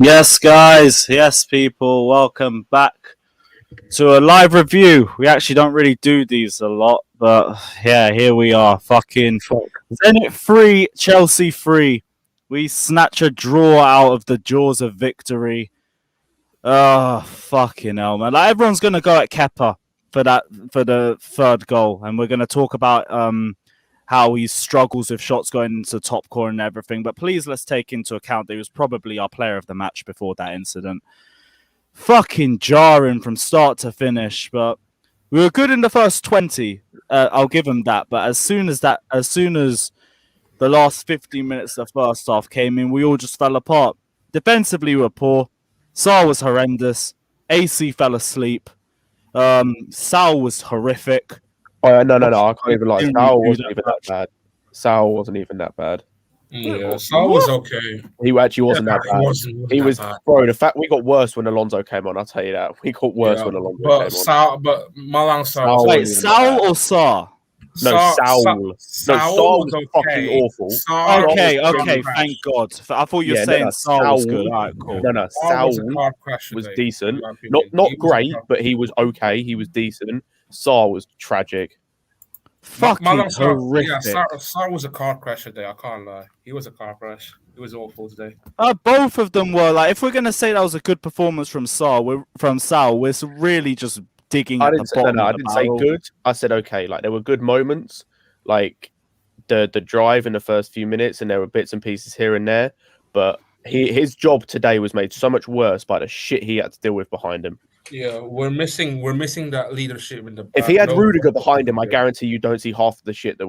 Yes, guys. Yes, people. Welcome back to a live review. We actually don't really do these a lot, but yeah, here we are. Fucking Zenit 3, Chelsea 3. We snatch a draw out of the jaws of victory. Oh, fucking hell, man. Like, everyone's going to go at Kepa for the third goal, and we're going to talk about how he struggles with shots going into the top corner and everything. But please, let's take into account that he was probably our player of the match before that incident. Fucking jarring from start to finish, but we were good in the first 20. I'll give him that. But as soon as the last 15 minutes of the first half came in, we all just fell apart. Defensively, we were poor. Sarr was horrendous. AC fell asleep. Sal was horrific. Oh, no, I can't even lie. Sal wasn't even that bad. Sal wasn't even that bad. Yeah, Sal was okay. He actually wasn't that bad. He was, bro. The fact we got worse when Alonso came on. I'll tell you that. We got worse when Alonso came on. But Malang Sal. Wait, Sal or Sarr? No, Sal. Sal was fucking awful. Okay, thank God. I thought you were saying Sal was good. All right, cool. No, Sal was decent. Not great, but he was okay. He was decent. Sarr was tragic. Fucking horrific. Yeah, Sarr was a car crash today. I can't lie. He was a car crash. It was awful today. Both of them were like. If we're gonna say that was a good performance from Sal, we're really just digging at the bottom. I didn't say good. I said okay. Like there were good moments, like the drive in the first few minutes, and there were bits and pieces here and there. But his job today was made so much worse by the shit he had to deal with behind him. Yeah, we're missing that leadership in the back. If he had Rudiger behind him, I guarantee you don't see half of the shit that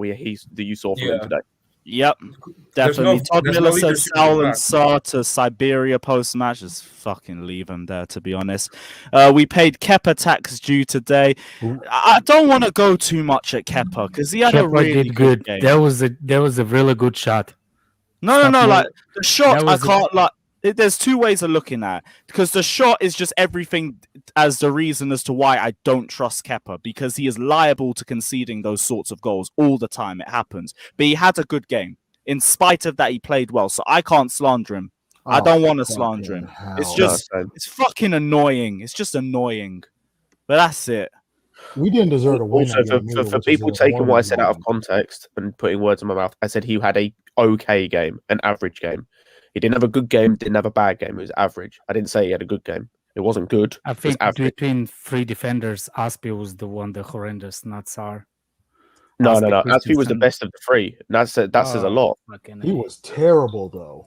you saw from him today. Yep, definitely. Todd Miller said Sal and Sarr to Siberia post-match. Just fucking leave him there, to be honest. We paid Kepa tax due today. I don't want to go too much at Kepa because he had a really good game. That was a really good shot. No. Like the shot, I can't like. There's two ways of looking at it, because the shot is just everything as the reason as to why I don't trust Kepa, because he is liable to conceding those sorts of goals all the time. It happens. But he had a good game. In spite of that, he played well. So I can't slander him. I don't want to slander him. It's just, it's fucking annoying. It's just annoying. But that's it. We didn't deserve to win. Also, for people taking what I said out of context and putting words in my mouth, I said he had a okay game, an average game. He didn't have a good game, didn't have a bad game. It was average. I didn't say he had a good game. It wasn't good. I think between three defenders, Aspi was the one, the horrendous, not Sarr. No. Aspi was the best of the three. That says a lot. He was terrible, though.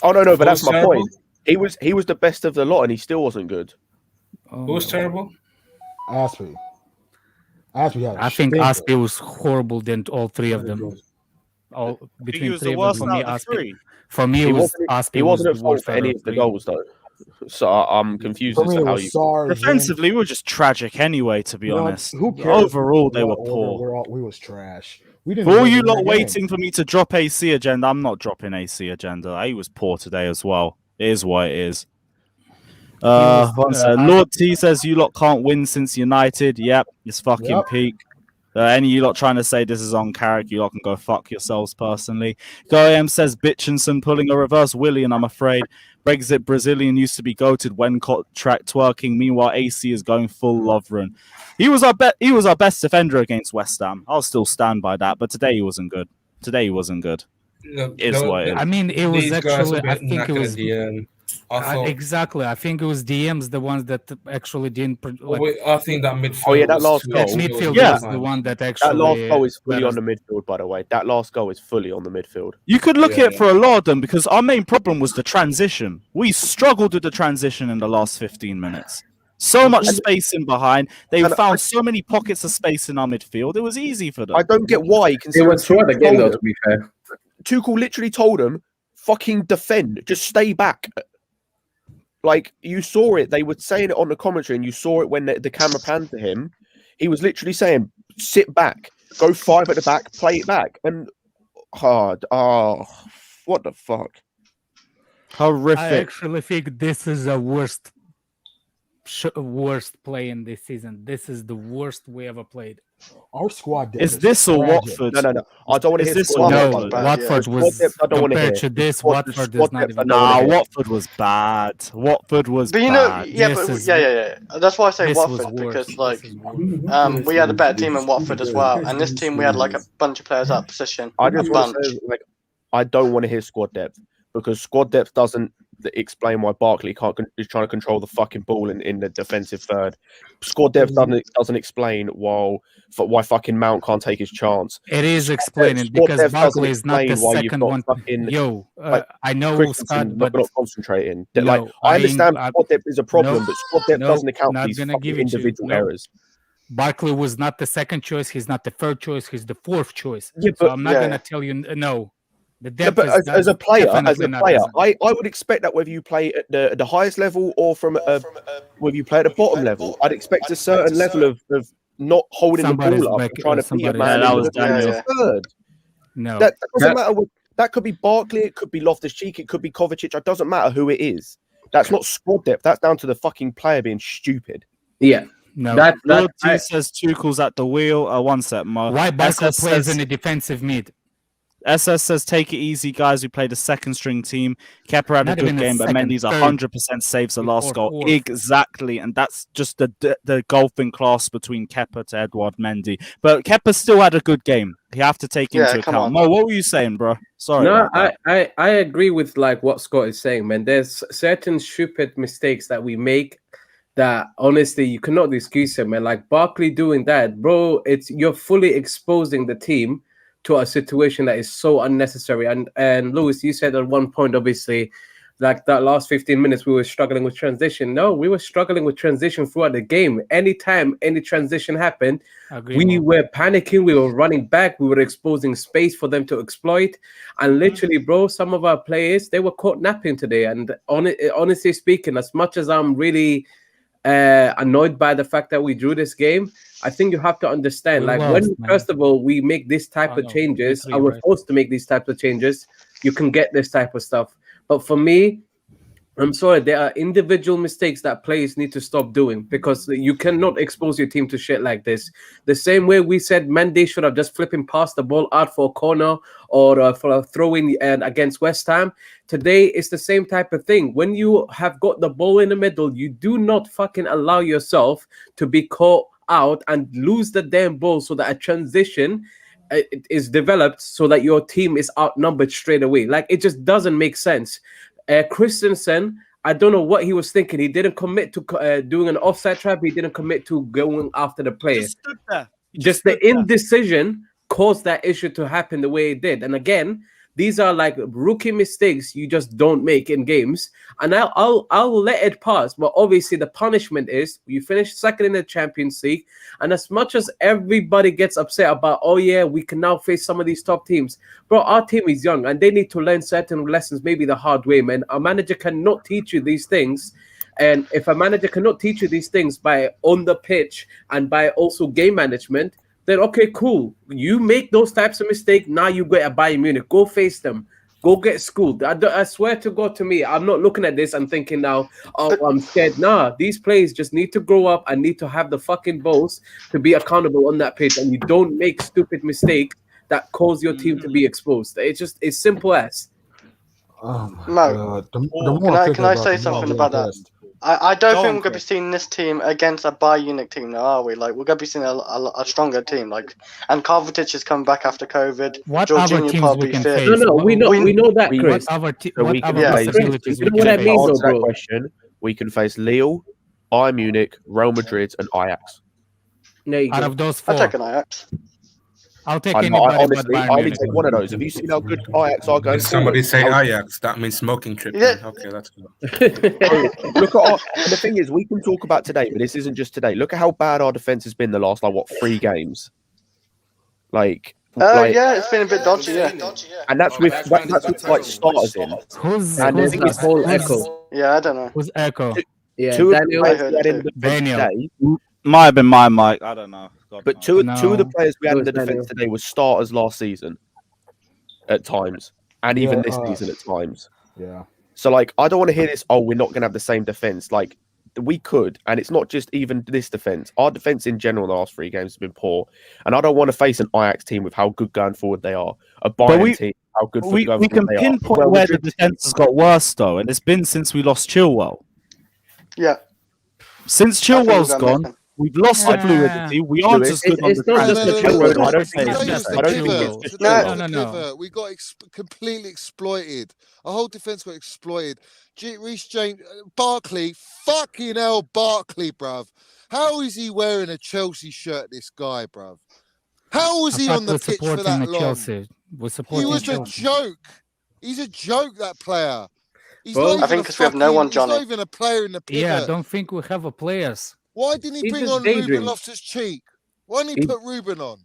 Oh, no, but that's my point. He was the best of the lot, and he still wasn't good. Who was terrible? Aspi. I think Aspi was horrible than all three of them. Between three of them, for me, it was Aspi. He wasn't at fault for any of the goals, though. So I'm confused as to how you. Defensively, we were just tragic anyway, to be honest. Overall, they were poor. We was trash. For all you lot waiting for me to drop AC agenda, I'm not dropping AC agenda. He was poor today as well. It is what it is. Lord T says you lot can't win since United. Yep, it's fucking peak. Any of you lot trying to say this is on character, you lot can go fuck yourselves personally. GoAM says Bitchinson pulling a reverse Willie, and I'm afraid Brexit Brazilian used to be goated when contract twerking. Meanwhile, AC is going full Lovren. He was our best defender against West Ham. I'll still stand by that, but today he wasn't good. It's what it is. I mean, it was actually. I think it was. Exactly. I think it was DMs the ones that actually didn't. I think that midfield. Oh yeah, that last goal. Midfield was the one that actually. That last goal is fully on the midfield, by the way. That last goal is fully on the midfield. You could look at it for a lot of them, because our main problem was the transition. We struggled with the transition in the last 15 minutes. So much space in behind. They found so many pockets of space in our midfield. It was easy for them. I don't get why. It was short again, though. To be fair, Tuchel literally told them, "Fucking defend. Just stay back." Like, you saw it. They were saying it on the commentary, and you saw it when the camera panned to him. He was literally saying, sit back, go 5 at the back, play it back. And hard. Oh, what the fuck? Horrific. I actually think this is the worst worst play in this season. This is the worst we ever played. Our squad is this or tragic. Watford? No. I don't want to hear this squad or depth. No, Watford? Watford was I don't want to hear. compared to this. Squad- Watford squad is not depth, even. I don't wanna Nah, hear. Watford was bad. Watford was But you know, bad. yeah, This but is- yeah. That's why I say This was Watford worse. because like This is worse. we had a better team in Watford as well, and this team we had like a bunch of players out of position. I A just want bunch. to say, like, I don't want to hear squad depth because squad depth doesn't explain why Barkley is trying to control the fucking ball in the defensive third. Squad depth doesn't explain why fucking Mount can't take his chance. It is explaining Squad because depth doesn't Barkley is not the explain why you've second got one. fucking, Yo, like, I know Christensen Scott, but not concentrating. No, Like, I understand squad depth is a problem, but squad depth doesn't account for these not gonna fucking give it to you. individual No. errors. Barkley was not the second choice. He's not the third choice. He's the fourth choice. Yeah, So but- I'm not gonna tell you no. The Yeah, depth but is as a player, definitely not there. I would expect that whether you play at the highest level or from whether you play at the bottom level, I'd expect a certain level of not holding Somebody's the ball up back- and trying to beat a somebody's man back. in That was the Daniel. third. No, That doesn't matter. That could be Barkley, it could be Loftus-Cheek, it could be Kovacic. It doesn't matter who it is. That's not squad depth. That's down to the fucking player being stupid. Yeah, no. Lord T says Tuchel's at the wheel. One set, Mo. Why Barkley SS plays says- in the defensive mid? SS says, take it easy, guys. We played a second string team. Kepa had Not a good even a game, but second, Mendy's third. 100% saves the last Or goal. fourth. Exactly. And that's just the golfing class between Kepa to Edouard Mendy. But Kepa still had a good game. You have to take into come account. on. Mo, what were you saying, bro? Sorry. No, about that. I agree with like what Scott is saying, man. There's certain stupid mistakes that we make that honestly you cannot excuse him, man. Like Barkley doing that, bro. You're fully exposing the team to a situation that is so unnecessary. And Lewis, you said at one point, obviously, like that last 15 minutes we were struggling with transition. No, we were struggling with transition throughout the game. Anytime any transition happened, we were panicking, we were running back, we were exposing space for them to exploit. And literally, bro, some of our players, they were caught napping today. And honestly speaking, as much as I'm really annoyed by the fact that we drew this game, I think you have to understand, first of all, we make this type of changes, and we're forced to make these types of changes, you can get this type of stuff. But for me, I'm sorry, there are individual mistakes that players need to stop doing because you cannot expose your team to shit like this. The same way we said Mendy should have just flipping past the ball out for a corner or for a throw-in against West Ham. Today, it's the same type of thing. When you have got the ball in the middle, you do not fucking allow yourself to be caught out and lose the damn ball so that a transition is developed so that your team is outnumbered straight away. Like, it just doesn't make sense. Christensen, I don't know what he was thinking. He didn't commit to doing an offside trap. He didn't commit to going after the player. Just stood there. Just the indecision caused that issue to happen the way it did. And again, these are like rookie mistakes you just don't make in games. And I'll let it pass. But obviously the punishment is you finish second in the Champions League. And as much as everybody gets upset about, oh yeah, we can now face some of these top teams. Bro, our team is young and they need to learn certain lessons, maybe the hard way, man. A manager cannot teach you these things. And if a manager cannot teach you these things by on the pitch and by also game management, then okay, cool. You make those types of mistakes. Now you get a Bayern Munich. Go face them. Go get schooled. I swear to God, to me, I'm not looking at this and thinking now, oh, I'm scared. Nah, these players just need to grow up and need to have the fucking balls to be accountable on that pitch. And you don't make stupid mistakes that cause your team to be exposed. It's simple as. Oh my God. Can I say something about that? I don't think we're going to be seeing this team against a Bayern Munich team now, are we? Like, we're going to be seeing a stronger team. Like, and Kovacic is coming back after COVID. What other Jorginho teams probably we can fit. face? No, we know that, Chris. What other face- possibilities you know we what can I face? mean, To though, answer that bro? question, we can face Lille, Bayern Munich, Real Madrid, and Ajax. There you Out go. of those I'll four, take an Ajax. I'll take I anybody but honestly, Bayern I only Munich. take one of those. Have you seen how good Ajax are going If somebody forward? say Ajax, that means smoking trip. Yeah. Then. Okay, that's good. Look at and the thing is, we can talk about today, but this isn't just today. Look at how bad our defense has been the last 3 games. Yeah, it's been a bit dodgy. Yeah, and that's with starters in. Who's And the There's thing that is, whole echo. yeah. I don't know. Who's Echo? Yeah, two of the Daniel. players I we had heard in it the defense Daniel. today, Might have been my mic. I don't know. God but knows. two of the No. players we had in the It was defense Daniel. today were starters last season at times, and even Yeah, this season at times. Yeah. So, I don't want to hear this. Oh, we're not going to have the same defense. we could, and it's not just even this defense. Our defense in general in the last 3 games has been poor, and I don't want to face an Ajax team with how good going forward they are, a Bayern team how good we can pinpoint where the defense has got worse though, and it's been since we lost Chilwell. Yeah. Since Chilwell's gone, we've lost the fluidity. We aren't as good on the No. We got completely exploited. Our whole defense got exploited. Reece James, Barkley, fucking hell, Barkley, bruv. How is he wearing a Chelsea shirt, this guy, bruv? How was he on the pitch for that long? He was a joke. He's a joke, that player. I think because we have no one, Johnny. He's not even a player in the pivot. Yeah, I don't think we have a players. Why didn't he bring on Ruben Loftus-Cheek? Why didn't he put Ruben on?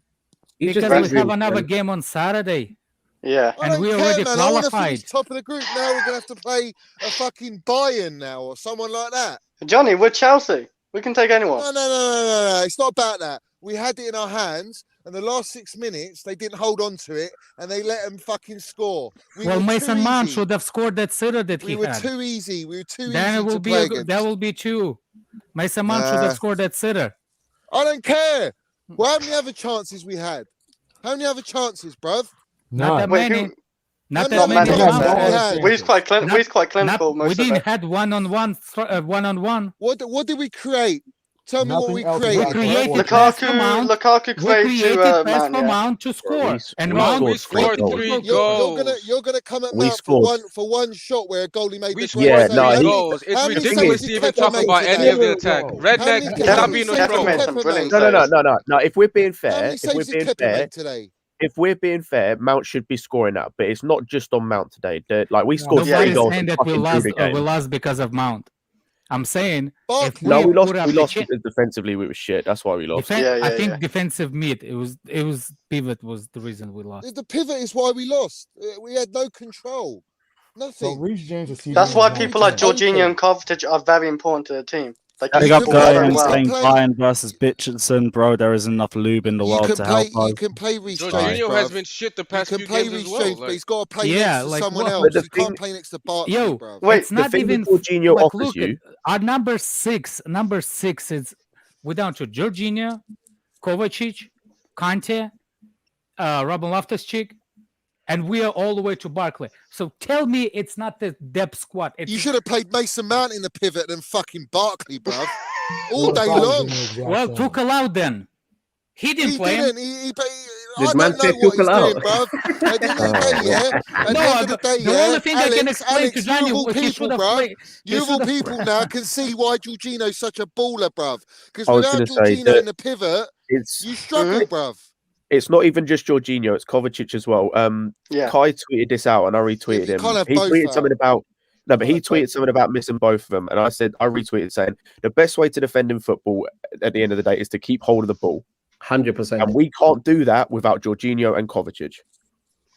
Because we have another game on Saturday. Yeah. And we already qualified. I want to finish top of the group. Now we're going to have to play a fucking Bayern now or someone like that. Johnny, we're Chelsea. We can take anyone. No. It's not about that. We had it in our hands, and the last 6 minutes, they didn't hold on to it, and they let them fucking score. Mason Mount should have scored that sitter that he had. We were too easy. Then that will be 2. Mason Mount should have scored that sitter. I don't care. Well, how many other chances we had? How many other chances, bruv? Not that many. Not that many. We was quite clinical. We didn't had one-on-one. What did we create? Tell me what we created. Lukaku created Mount to score. And Mount we scored 3 goals. You're gonna come at Mount for one shot where a goalie made the goals. It's ridiculous to even talk about any of the attack. Redneck, stop being a No. If we're being fair, if we're being fair, Mount should be scoring that, but it's not just on Mount today. Like we scored 3 goals. Saying that we lost because of Mount. I'm saying we lost because defensively we were shit. That's why we lost. I think defensive mid. It was pivot was the reason we lost. The pivot is why we lost. We had no control. Nothing. So Reece James that's why people like Jorginho and Kovacic are very important to the team. Big up going saying Bayern versus Bitchinson, bro. There is enough lube in the world to help us. You can play Reece James. Jorginho has been shit the past few games as well. But he's got to play next to someone else. You can't play next to Barkley, bro. Wait, it's not even Jorginho offers you. Our number six is we're down to Jorginho, Kovacic, Kante, Robin Loftus-Cheek, and we are all the way to Barkley. So tell me it's not the depth squad. You should have played Mason Mount in the pivot and fucking Barkley, bruv. All day long. Well, Tuchel out then. He didn't play him. Did man take Tuchel out? At the end of the day, the only thing I can explain to Johnny was he should have played. You people now can see why Jorginho's such a baller, bruv. Because without Jorginho in the pivot, you struggle, bruv. It's not even just Jorginho, it's Kovacic as well. Kai tweeted this out and I retweeted him. He tweeted something about he tweeted something about missing both of them. And I retweeted saying the best way to defend in football at the end of the day is to keep hold of the ball. 100%. And we can't do that without Jorginho and Kovacic.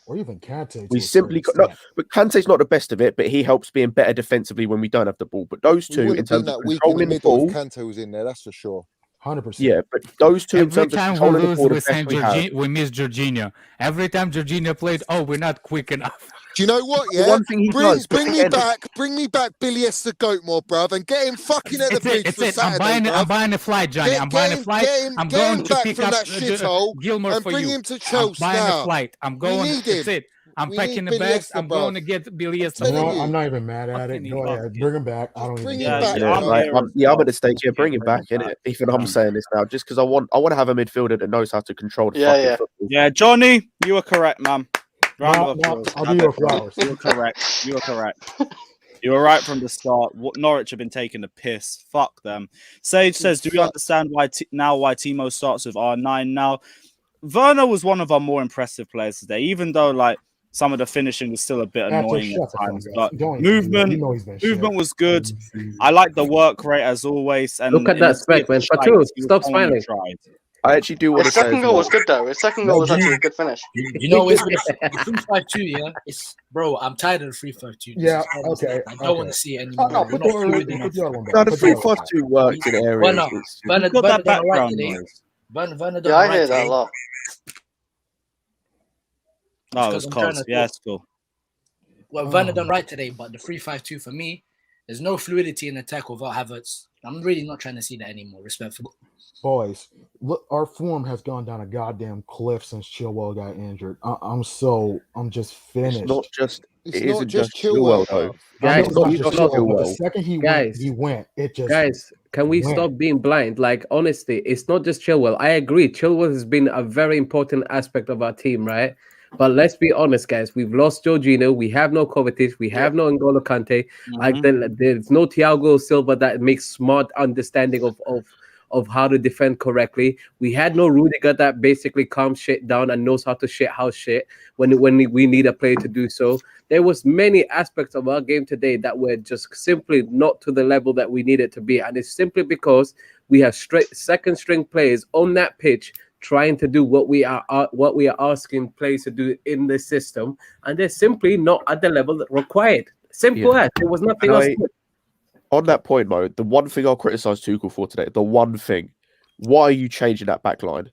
Or even Kante. We simply but Kante's not the best of it, but he helps being better defensively when we don't have the ball. But those two, in terms of controlling the ball, Kante was in there, that's for sure. 100%. Yeah, but those two Every time we lose, we miss Jorginho. Every time Jorginho played, we're not quick enough. Do you know what? Yeah, one thing bring me back, Billy Esther Goatmore, bruv, and get him fucking at the bridge for Saturday. I'm buying a flight, Johnny. I'm buying a flight. I'm going to pick up Gilmore and for bring you. him to Chelsea. I'm buying a flight. I'm going. That's it. I'm packing the bags. I'm going to get Billy Esther. I'm not even mad at it. Go ahead, bring him back. I don't bring even. Him back. I'm at the stage here. Bring him back, innit? Even I'm saying this now, just because I want to have a midfielder that knows how to control the fucking football. Yeah, Johnny, you were correct, man. I'll give you flowers. You were correct. You were correct. You were right from the start. Norwich have been taking the piss. Fuck them. Sage says, "Do you understand why Timo starts with R9 now?" Werner was one of our more impressive players today, even though some of the finishing was still a bit annoying at times. But movement was good. I like the work rate as always. And look at that spec, man. Patu, stop smiling. I actually do want to say. His second goal was good though. His second goal was actually a good finish. You know, it's 3-5-2. Yeah, bro. I'm tired of the 3-5-2. Yeah, okay. I don't want to see it anymore. No, the 3-5-2 works in areas. Well, no, Werner that background noise. Werner I hear that a lot. No, it was close. Yeah, it's cool. Well, Werner done right today, but the 3-5-2 for me, there's no fluidity in attack without Havertz. I'm really not trying to see that anymore, respectfully. Boys, look, our form has gone down a goddamn cliff since Chilwell got injured. I'm just finished. It isn't just Chilwell though. Guys, It's not just Chilwell, but the Chilwell. second he went, it just Guys, can we went. stop being blind? Like, honestly, it's not just Chilwell. I agree. Chilwell has been a very important aspect of our team, right? But let's be honest, guys. We've lost Jorginho. We have no Kovacic. We have no N'Golo Kante. Like, there's no Thiago Silva that makes smart understanding of how to defend correctly. We had no Rudiger that basically calms shit down and knows how to house shit when we need a player to do so. There was many aspects of our game today that were just simply not to the level that we needed to be, and it's simply because we have second string players on that pitch trying to do what we are asking players to do in the system, and they're simply not at the level that required. Simple as. There was nothing else. On that point, Mo, the one thing I'll criticise Tuchel for today, the one thing, why are you changing that back line?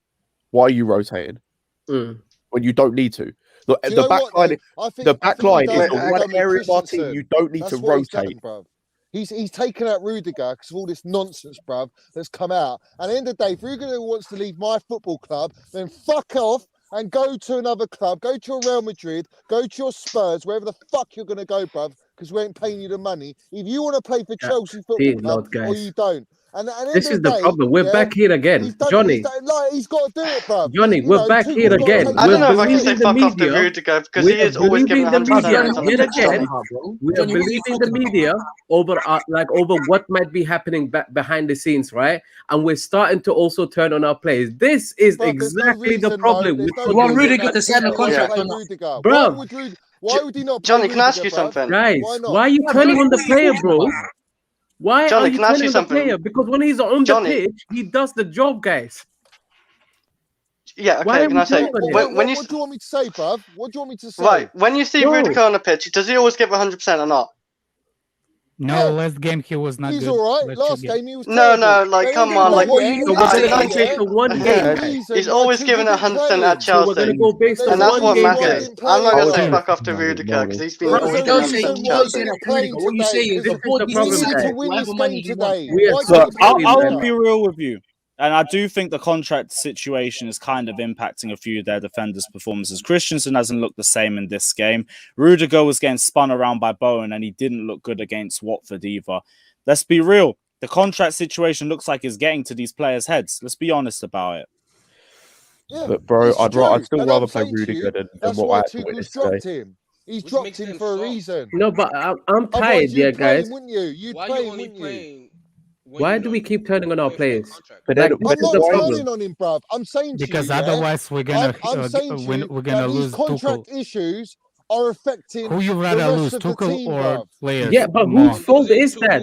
Why are you rotating when you don't need to? The back line is the one area of our team you don't need to rotate. He's taken out Rudiger because of all this nonsense, bruv, that's come out. And at the end of the day, if Rudiger wants to leave my football club, then fuck off and go to another club. Go to your Real Madrid, go to your Spurs, wherever the fuck you're going to go, bruv, because we ain't paying you the money. If you want to play for Chelsea Football Club, or you don't. And this is the problem. We're back here again, Johnny. He's got to do it, bruv. Johnny, we're back here again. I don't know if I can say fuck off to Rudiger because he is always giving 100%. We are believing the media over what might be happening behind the scenes, right? And we're starting to also turn on our players. This is exactly the problem. You want Rudiger to sign a contract or not? Bro. Why would he not? Johnny, can I ask you something? Guys, why are you turning on the player, bro? Why Johnny, are you can I ask turning you on the something? player? Because when he's on the pitch, he does the job, guys. Yeah, okay, can I say? What do you want me to say, bruv? What do you want me to say? Right, when you see Rudiger on the pitch, does he always give 100% or not? No, last game he was not He's good. all right. Last game he was No, terrible. like, come on, like, game. He's always giving 100% at Chelsea, and that's what matters. I'm not gonna say fuck off to Rudiger because he's been always giving 100% at Chelsea. What you say is the board needs to win this game today. So I'll be real with you. And I do think the contract situation is kind of impacting a few of their defenders' performances. Christensen hasn't looked the same in this game. Rudiger was getting spun around by Bowen, and he didn't look good against Watford either. Let's be real. The contract situation looks like it's getting to these players' heads. Let's be honest about it. Yeah, but bro, I'd still rather play Rudiger than what I Tuchel's dropped him. He's dropped him for a reason. No, but I'm tired, yeah, guys. You'd play him, wouldn't you? Why do we keep turning on our players? I'm not turning on him, bruv. I'm saying because otherwise we're gonna lose contract Tuchel. Issues are affecting who you rather lose, Tuchel or players? Yeah, but whose fault is that?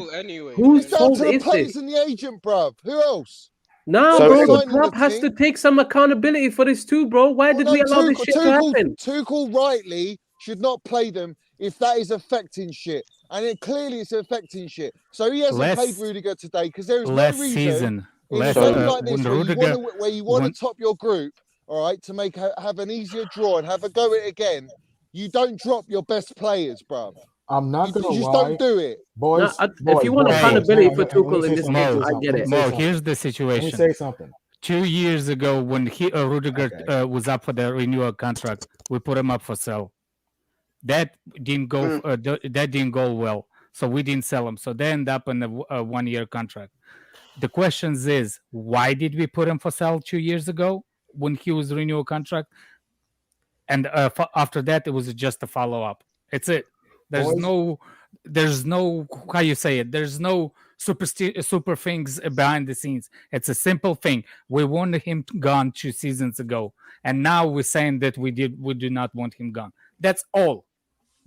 Whose fault is it? And the agent, bruv. Who else? No, bro, the club has to take some accountability for this too, bro. Why did we allow this shit to happen? Tuchel rightly should not play them if that is affecting shit. And clearly it's affecting shit. So he hasn't played Rudiger today because there is no reason in a game like this where you want to top your group, all right, to have an easier draw and have a go at it again. You don't drop your best players, bruv. I'm not going to lie. You just don't do it. Boys, if you want accountability for Tuchel in this game, I get it. Mo, here's the situation. Let me say something. 2 years ago, when Rudiger was up for the renewal contract, we put him up for sale. That didn't go. That didn't go well, so we didn't sell him. So they end up in a 1 year contract. The question is, why did we put him for sale 2 years ago when he was renewal contract? And after that, it was just a follow up. It's it. There's no how you say it. There's no super things behind the scenes. It's a simple thing. We wanted him gone 2 seasons ago, and now we're saying that we do not want him gone. That's all.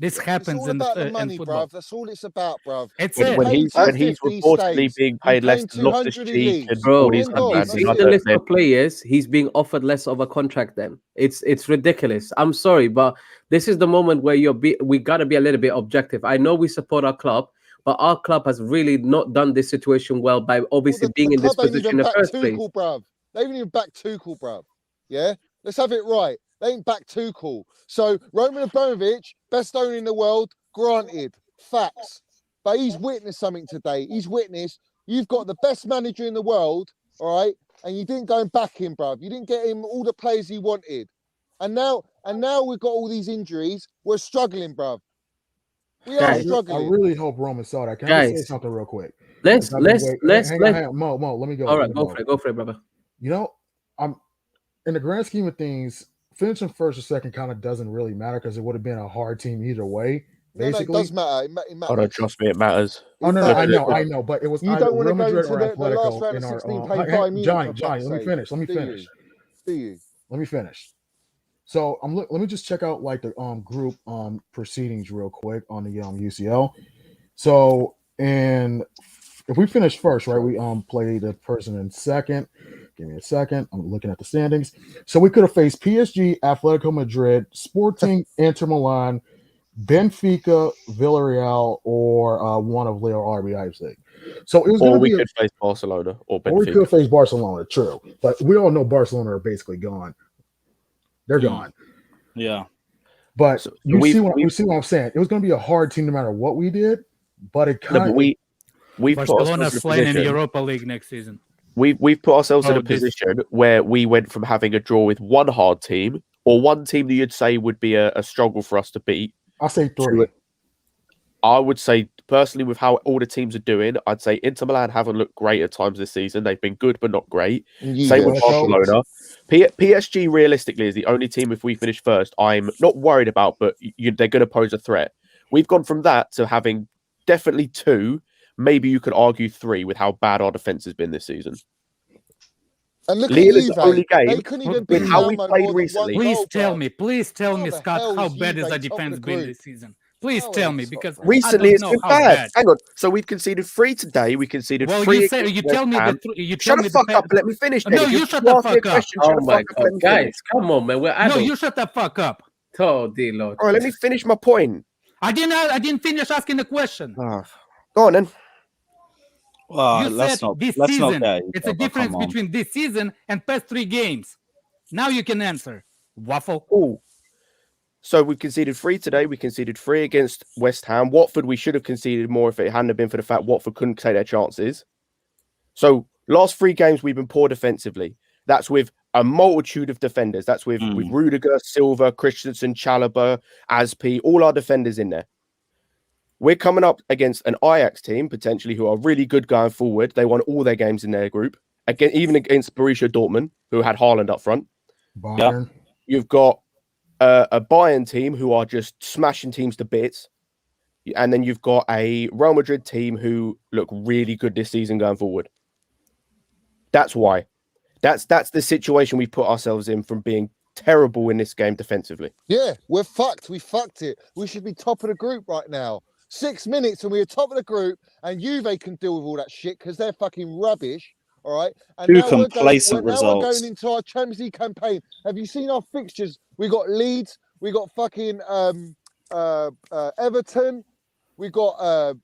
This happens in money, football. Bruv. That's all it's about, bruv. When he's reportedly being paid less than Loftus-Cheek and all these the list of players, he's being offered less of a contract. Then it's ridiculous. I'm sorry, but this is the moment where we got to be a little bit objective. I know we support our club, but our club has really not done this situation well by obviously being in this position in the first place. Bruv. They haven't even backed Tuchel, bruv. Yeah, let's have it right. They ain't back Tuchel. So Roman Abramovich, best owner in the world, granted, facts. But he's witnessed something today. He's witnessed You've got the best manager in the world, all right, and you didn't go and back him, bruv. You didn't get him all the players he wanted. And now we've got all these injuries. We're struggling, bruv. We are struggling. I really hope Roman saw that. Can I just say something real quick? Let's Hang on. Mo, let me go. All right, go for it, brother. You know, I'm in the grand scheme of things, finishing first or second kind of doesn't really matter because it would have been a hard team either way. Basically, no, it does matter. It matters. Oh, no, trust me, it matters. Oh no, I know, but it was you either don't want to Real go Madrid into or the last Atletico round in of our 16 playing Bayern Munich. Johnny, let me finish. Do you? Let me finish. So let me just check out like the group proceedings real quick on the UCL. So if we finish first, right, we play the person in second. Give me a second. I'm looking at the standings. So we could have faced PSG, Atletico Madrid, Sporting, Inter Milan, Benfica, Villarreal, or one of Leo RB Leipzig. So it was going to be. We could face Barcelona or Benfica. Or we could face Barcelona. True, but we all know Barcelona are basically gone. They're gone. Yeah. But so you see what I'm saying? It was going to be a hard team no matter what we did. But it kind of we've Barcelona's playing in the Europa League next season. We've put ourselves in a position where we went from having a draw with one hard team or one team that you'd say would be a struggle for us to beat. I'll say 3. I would say personally, with how all the teams are doing, I'd say Inter Milan haven't looked great at times this season. They've been good but not great. Same with Barcelona. PSG realistically is the only team, if we finish first, I'm not worried about, but they're going to pose a threat. We've gone from that to having definitely 2. Maybe you could argue 3 with how bad our defense has been this season. And look Lille's at the only game they couldn't even with how we played recently. Please tell me, Scott, how bad has our defense been this season? Please tell me, because recently it's been bad. Hang on. So we've conceded 3 today. We conceded 3. You tell me that. Shut the fuck up. Let me finish. No, you shut the fuck up. Oh my God, guys, come on, man. We're adults. No, you shut the fuck up. Oh dear Lord. All right, let me finish my point. I didn't finish asking the question. Go on then. Well, let's not it's a difference between this season and past 3 games. Now you can answer. Waffle. Ooh. So we conceded 3 today. We conceded 3 against West Ham. Watford, we should have conceded more if it hadn't been for the fact Watford couldn't take their chances. So last 3 games, we've been poor defensively. That's with a multitude of defenders. That's with Rudiger, Silva, Christensen, Chalobah, Aspi, all our defenders in there. We're coming up against an Ajax team, potentially, who are really good going forward. They won all their games in their group, even against Borussia Dortmund, who had Haaland up front. Bayern. You've got a Bayern team who are just smashing teams to bits. And then you've got a Real Madrid team who look really good this season going forward. That's why. That's the situation we put ourselves in from being terrible in this game defensively. Yeah, we're fucked. We fucked it. We should be top of the group right now. 6 minutes and we're top of the group, and Juve can deal with all that shit because they're fucking rubbish. All right. And 2 complacent results. Now we're going into our Champions League campaign. Have you seen our fixtures? We got Leeds. We got fucking Everton. We got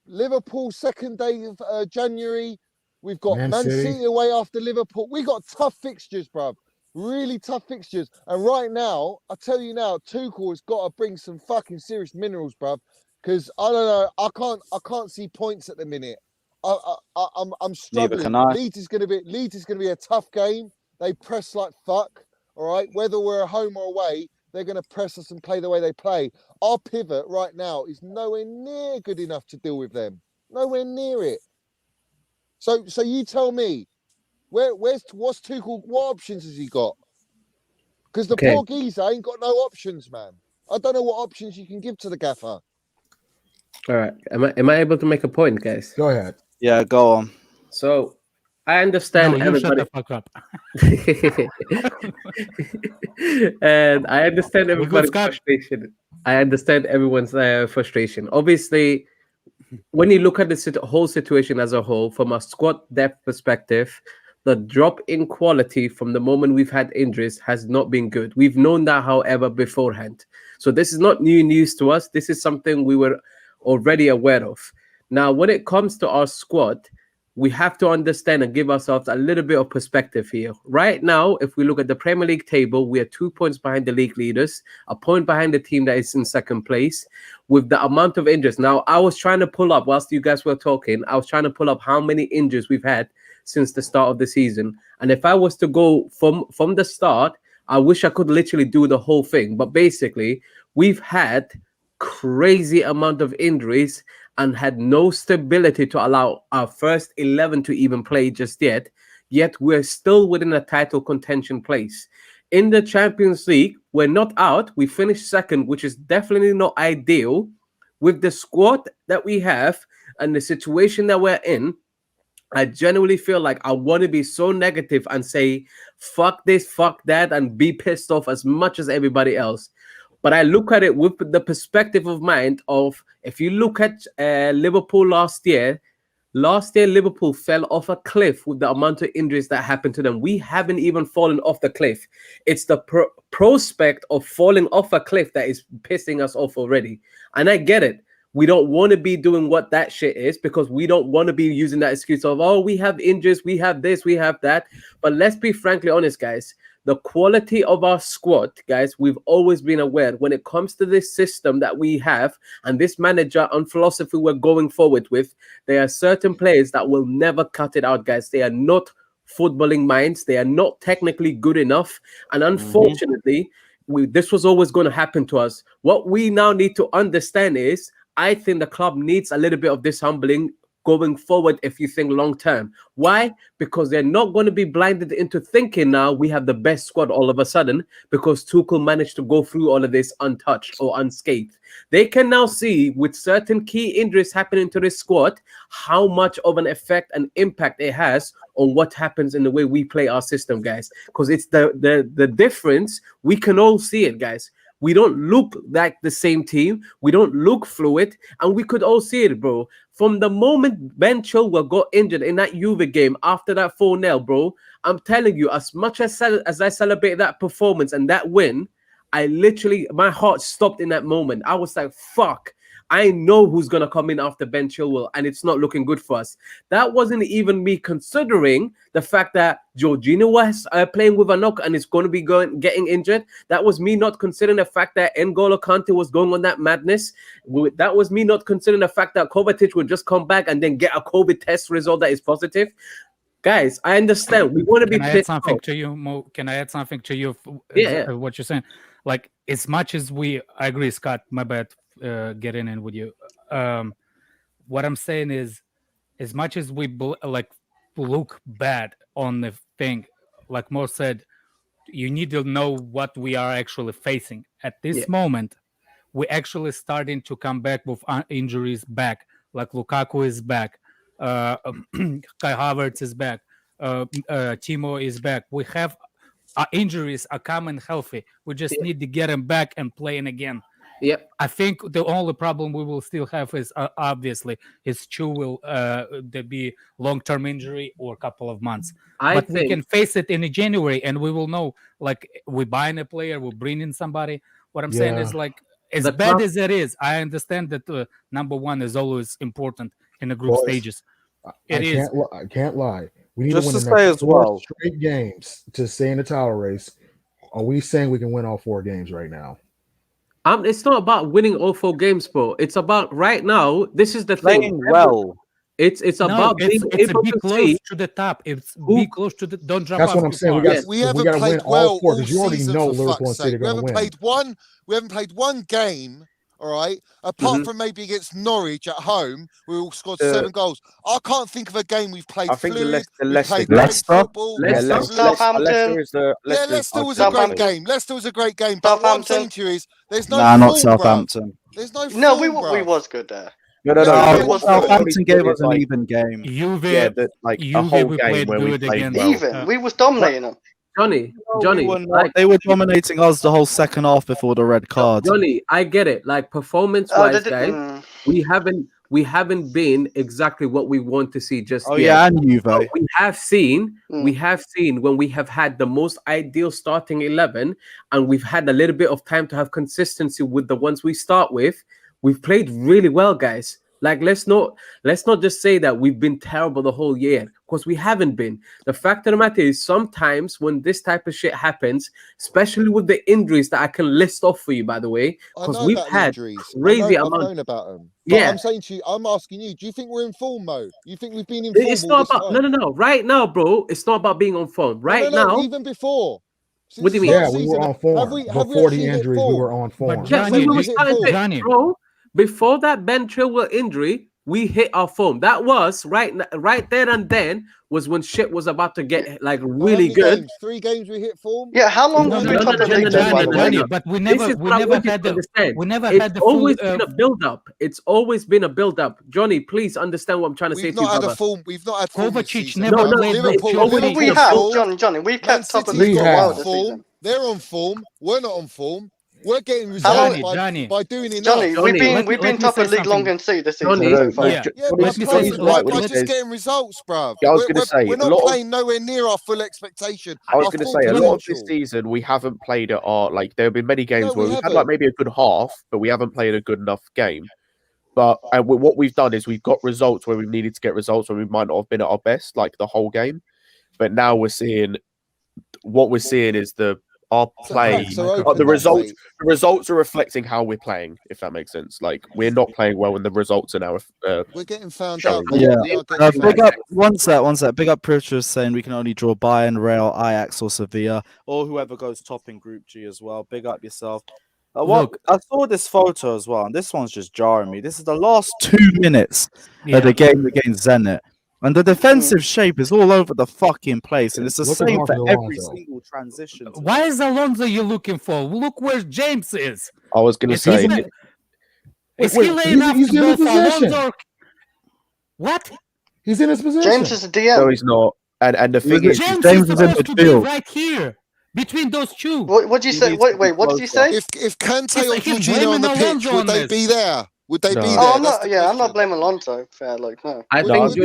Liverpool second day of January. We've got Man City away after Liverpool. We got tough fixtures, bruv. Really tough fixtures. And right now, I tell you now, Tuchel has got to bring some fucking serious minerals, bruv. Because I don't know, I can't see points at the minute. I'm struggling. Neither can I. Leeds is gonna be a tough game. They press like fuck. All right, whether we're at home or away, they're gonna press us and play the way they play. Our pivot right now is nowhere near good enough to deal with them. Nowhere near it. So you tell me, what's Tuchel? What options has he got? Because the poor geezer ain't got no options, man. I don't know what options you can give to the gaffer. All right, am I able to make a point, guys? Go ahead. Yeah, go on. So I understand everybody. Shut the fuck up. And I understand everybody's frustration. I understand everyone's frustration. Obviously, when you look at the whole situation as a whole, from a squad depth perspective, the drop in quality from the moment we've had injuries has not been good. We've known that, however, beforehand. So this is not new news to us. This is something we were already aware of. Now, when it comes to our squad, we have to understand and give ourselves a little bit of perspective here. Right now, if we look at the Premier League table, we are 2 points behind the league leaders, a point behind the team that is in second place, with the amount of injuries. Now, I was trying to pull up, whilst you guys were talking, I was trying to pull up how many injuries we've had since the start of the season. And if I was to go from the start, I wish I could literally do the whole thing. But basically, we've had crazy amount of injuries and had no stability to allow our first 11 to even play just yet we're still within a title contention place. In the Champions League, we're not out. We finished second, which is definitely not ideal. With the squad that we have and the situation that we're in, I genuinely feel like I want to be so negative and say, fuck this, fuck that, and be pissed off as much as everybody else. But I look at it with the perspective of mind of, if you look at Liverpool last year, Liverpool fell off a cliff with the amount of injuries that happened to them. We haven't even fallen off the cliff. It's the prospect of falling off a cliff that is pissing us off already. And I get it. We don't want to be doing what that shit is, because we don't want to be using that excuse of, oh, we have injuries, we have this, we have that. But let's be frankly honest, guys. The quality of our squad, guys, we've always been aware when it comes to this system that we have and this manager and philosophy we're going forward with, there are certain players that will never cut it out, guys. They are not footballing minds. They are not technically good enough. And unfortunately, this was always going to happen to us. What we now need to understand is, I think the club needs a little bit of this humbling going forward if you think long term. Why? Because they're not going to be blinded into thinking now we have the best squad all of a sudden because Tuchel managed to go through all of this untouched or unscathed. They can now see with certain key injuries happening to this squad how much of an effect and impact it has on what happens in the way we play our system, guys. Because it's the difference. We can all see it, guys. We don't look like the same team. We don't look fluid. And we could all see it, bro. From the moment Ben Chilwell got injured in that Juve game after that 4-0, bro, I'm telling you, as much as I celebrate that performance and that win, I literally, my heart stopped in that moment. I was like, fuck. I know who's going to come in after Ben Chilwell, and it's not looking good for us. That wasn't even me considering the fact that Jorginho was playing with a knock and is going to be getting injured. That was me not considering the fact that N'Golo Kante was going on that madness. That was me not considering the fact that Kovacic would just come back and then get a COVID test result that is positive. Guys, I understand. We want to be. Can I add something to you, Mo? Can I add something to you? What you're saying? Like, as much as I agree, Scott. My bad. Getting in with you. What I'm saying is, as much as we look bad on the thing, like Mo said, you need to know what we are actually facing at this moment. We're actually starting to come back with injuries back. Like Lukaku is back, Kai Havertz is back, Timo is back. We have our injuries are coming healthy. We just need to get them back and playing again. Yep. I think the only problem we will still have is obviously his Chu will there be long-term injury or a couple of months. But we can face it in January and we will know, like, we're buying a player, we're bringing somebody. What I'm saying is, like, as bad as it is, I understand that number one is always important in the group stages. I can't lie. We need just to win to the say next as well, straight games to stay in the title race. Are we saying we can win all 4 games right now? It's not about winning all 4 games, bro. It's about right now. This is the playing thing. well. It's about being able to be close to the top. It's be close to the. Don't drop. That's what I'm saying. We haven't played well all because you already season, know for Liverpool fuck's and City sake. are going to win. We haven't played one game. All right, apart from maybe against Norwich at home, we all scored 7 goals. I can't think of a game we've played. I think fluid, the Leicester football. Southampton. Leicester was a great game. Leicester was a great game. But what I'm saying to you is, there's no. Not Southampton. There's no. No, we was good there. No. Southampton gave us an even game. Juve, a whole game where we played well. Even we was dominating them. Johnny, they were dominating us the whole second half before the red card. Johnny, I get it. Like, performance-wise, guys, we haven't been exactly what we want to see just yet. Yeah, and Juve. But we have seen when we have had the most ideal starting 11, and we've had a little bit of time to have consistency with the ones we start with. We've played really well, guys. Like, let's not just say that we've been terrible the whole year, because we haven't been. The fact of the matter is, sometimes when this type of shit happens, especially with the injuries that I can list off for you, by the way, because we've had crazy I've amount. known about them. But Yeah, I'm saying to you, I'm asking you, do you think we're in form, Mo? You think we've been in form? it's not about no. Right now, bro, it's not about being on form. Right now, even before. What do you mean? Yeah, we were on form. Before the injuries, we were on form. But Johnny, bro, before that Ben Chilwell injury, we hit our form. That was right there and then was when shit was about to get like really good. Games? 3 games we hit form. Yeah, how long have we top of the league then, by the way? But we never had the full. Always been a build-up. It's always been a build-up. Johnny, please understand what I'm trying to say to you, brother. We've not had form. Kovacic never played Liverpool. We have, Johnny. We kept top of the league for a while this season. They're on form. We're not on form. We're getting results by doing enough. Johnny, we've been top of the league longer than City this season. We're just getting results, bruv. Yeah, I was going to say, we're not playing nowhere near our full expectation. I was going to say, a lot of this season, we haven't played at our, like, there have been many games where we've had, like, maybe a good half, but we haven't played a good enough game. But what we've done is we've got results where we've needed to get results where we might not have been at our best, like, the whole game. But now we're seeing, what we're seeing is our play, the results are reflecting how we're playing, if that makes sense. Like, we're not playing well when the results are now we're getting found out. Yeah. Big up one sec. Big up Pritchard saying we can only draw Bayern, Real, Ajax, or Sevilla, or whoever goes top in Group G as well. Big up yourself. Look, I saw this photo as well, and this one's just jarring me. This is the last 2 minutes of the game against Zenit. And the defensive shape is all over the fucking place, and it's the same for every single transition. Why is Alonso you looking for? Look where James is. I was going to say, is he laying up to go for Alonso? What? He's in his position. James is a DM. No, he's not. And the thing is, James is supposed to be right here between those two. What did you say? Wait, what did you say? If Kante or Jorginho on the pitch, would they be there? Would they be there? I'm not blaming Alonso. Fair, like, no. I think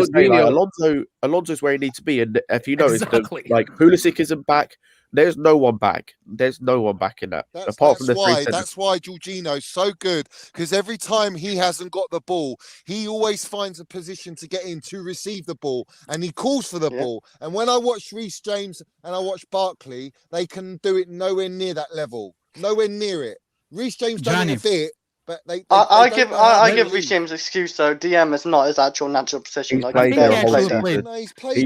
Alonso's where he needs to be. And if you notice, like, Pulisic isn't back. There's no one back. There's no one back in that. Apart from the three. That's why Jorginho's so good, because every time he hasn't got the ball, he always finds a position to get in to receive the ball, and he calls for the ball. And when I watch Reece James and I watch Barkley, they can do it nowhere near that level. Nowhere near it. Reece James done it a bit. But I give Reece James excuse though. DM is not his actual natural position. He's like played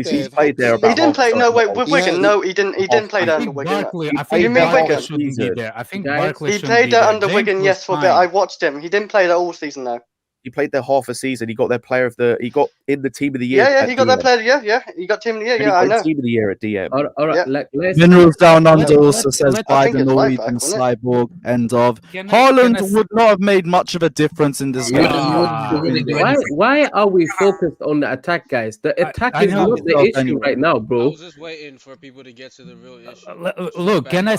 he's played there. He didn't play. No, wait, with Wigan. No, he didn't play there under Wigan. You mean Wigan? I think Barkley he played there under Wigan. Yes, for a bit. I watched him. He didn't play there all season though. He played there half a season. He got their player of the. He got in the team of the year. Yeah, he got that player. Yeah, he got team of the year. Yeah, I know. Team of the year at DM. All right, Minerals Down Under also says by the Norwegian Cyborg. End of. Haaland would not have made much of a difference in this game. Why are we focused on the attack, guys? The attack is not the issue right now, bro. I was just waiting for people to get to the real issue. Look, can I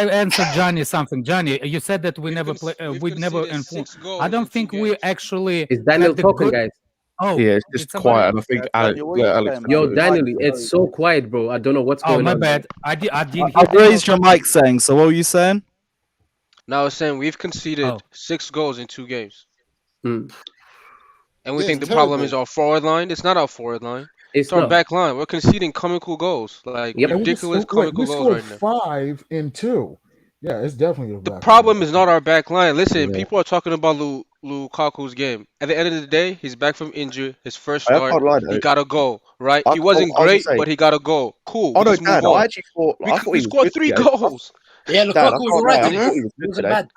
answer Johnny something? Johnny, you said that we never play. We never inform. I don't think we actually. Is Daniel talking, guys? Oh, yeah, it's just quiet. And I think Alex. Yo, Daniel, it's so quiet, bro. I don't know what's going on. Oh, my bad. I did. I've raised your mic saying. So what were you saying? Now I was saying we've conceded 6 goals in 2 games. And we think the problem is our forward line. It's not our forward line. It's our back line. We're conceding comical goals. Like ridiculous comical goals right now. 5 in 2. Yeah, it's definitely the problem is not our back line. Listen, people are talking about Lukaku's game. At the end of the day, he's back from injury. His first start, he got a goal, right? He wasn't great, but he got a goal. Cool. Oh no, Dad, I actually thought we scored 3 goals. Yeah, Lukaku was right. He wasn't bad.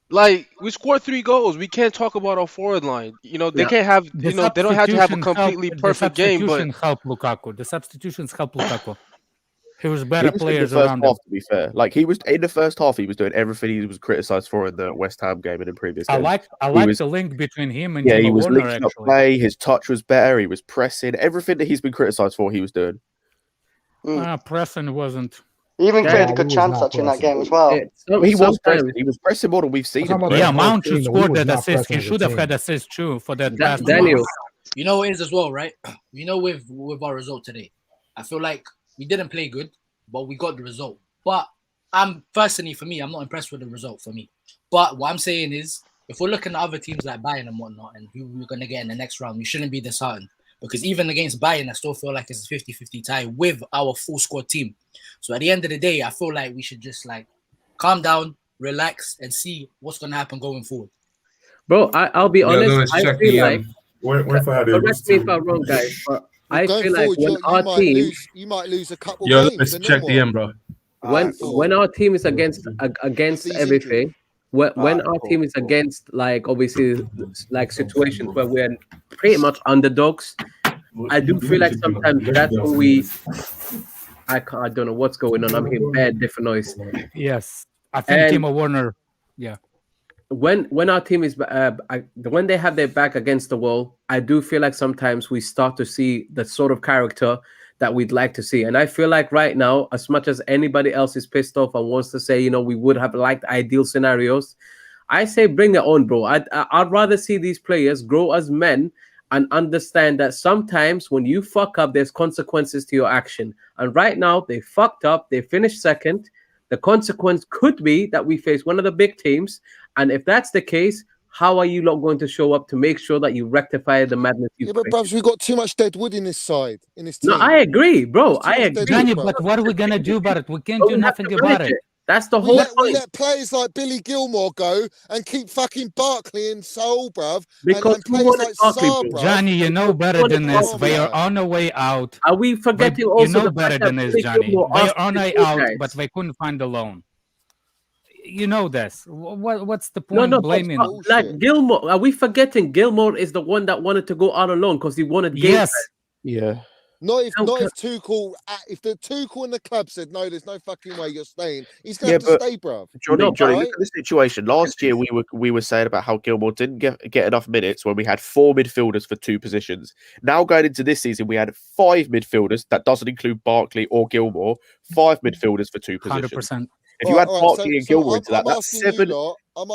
Like, we scored 3 goals. We can't talk about our forward line. You know, they can't have. You know, they don't have to have a completely perfect game. But the substitutions help Lukaku. He was better players around him. To be fair, like he was in the first half, he was doing everything he was criticized for in the West Ham game and in previous games. I like the link between him and he was linking up play. His touch was better. He was pressing. Everything that he's been criticized for, he was doing. Pressing wasn't. He even created a good chance actually in that game as well. He was pressing. He was pressing more than we've seen him. Yeah, Mount should score that assist. He should have had assist too for that. Daniel, you know what it is as well, right? You know, with our result today, I feel like we didn't play good, but we got the result. But personally, for me, I'm not impressed with the result for me. But what I'm saying is, if we're looking at other teams like Bayern and whatnot, and who we're gonna get in the next round, we shouldn't be disheartened because even against Bayern, I still feel like it's a 50-50 tie with our full squad team. So at the end of the day, I feel like we should just like calm down, relax, and see what's gonna happen going forward. Bro, I'll be honest. I feel like correct me if I'm wrong, guys, but I feel like when our team, you might lose a couple Yo, games. let's check the end, bro. When our team is against everything, when our team is against like obviously like situations where we're pretty much underdogs, I do feel like sometimes that's when we. I don't know what's going on. I'm hearing bad different noise. Yes, I think Timo Werner. Yeah. When our team is when they have their back against the wall, I do feel like sometimes we start to see the sort of character that we'd like to see. And I feel like right now, as much as anybody else is pissed off and wants to say, you know, we would have liked ideal scenarios, I say bring it on, bro. I'd rather see these players grow as men and understand that sometimes when you fuck up, there's consequences to your action. And right now, they fucked up. They finished second. The consequence could be that we face one of the big teams. And if that's the case, how are you not going to show up to make sure that you rectify the madness? But bruv, we've got too much dead wood in this side, in this team. No, I agree, bro. I agree. Johnny, but what are we gonna do about it? We can't do nothing about it. That's the whole point. We let players like Billy Gilmore go and keep fucking Barkley in Seoul, bruv. Because and players like Saar, bruv. Johnny, you know better than this. They are on the way out. Are we forgetting but also you know better than this, Johnny? They are on the way out, but they couldn't find a loan. You know this. What's the point of blaming? Like Gilmore, are we forgetting Gilmore is the one that wanted to go out alone because he wanted games? Yes. Yeah. Not if Tuchel, if the Tuchel and the club said no, there's no fucking way you're staying. He's gonna have to stay, bruv. Johnny, look at the situation. Last year we were saying about how Gilmore didn't get enough minutes when we had 4 midfielders for 2 positions. Now going into this season, we had 5 midfilders. That doesn't include Barkley or Gilmore. 5 midfilders for 2 positions. 100%. If you add Barkley and Gilmore into that, that's 7.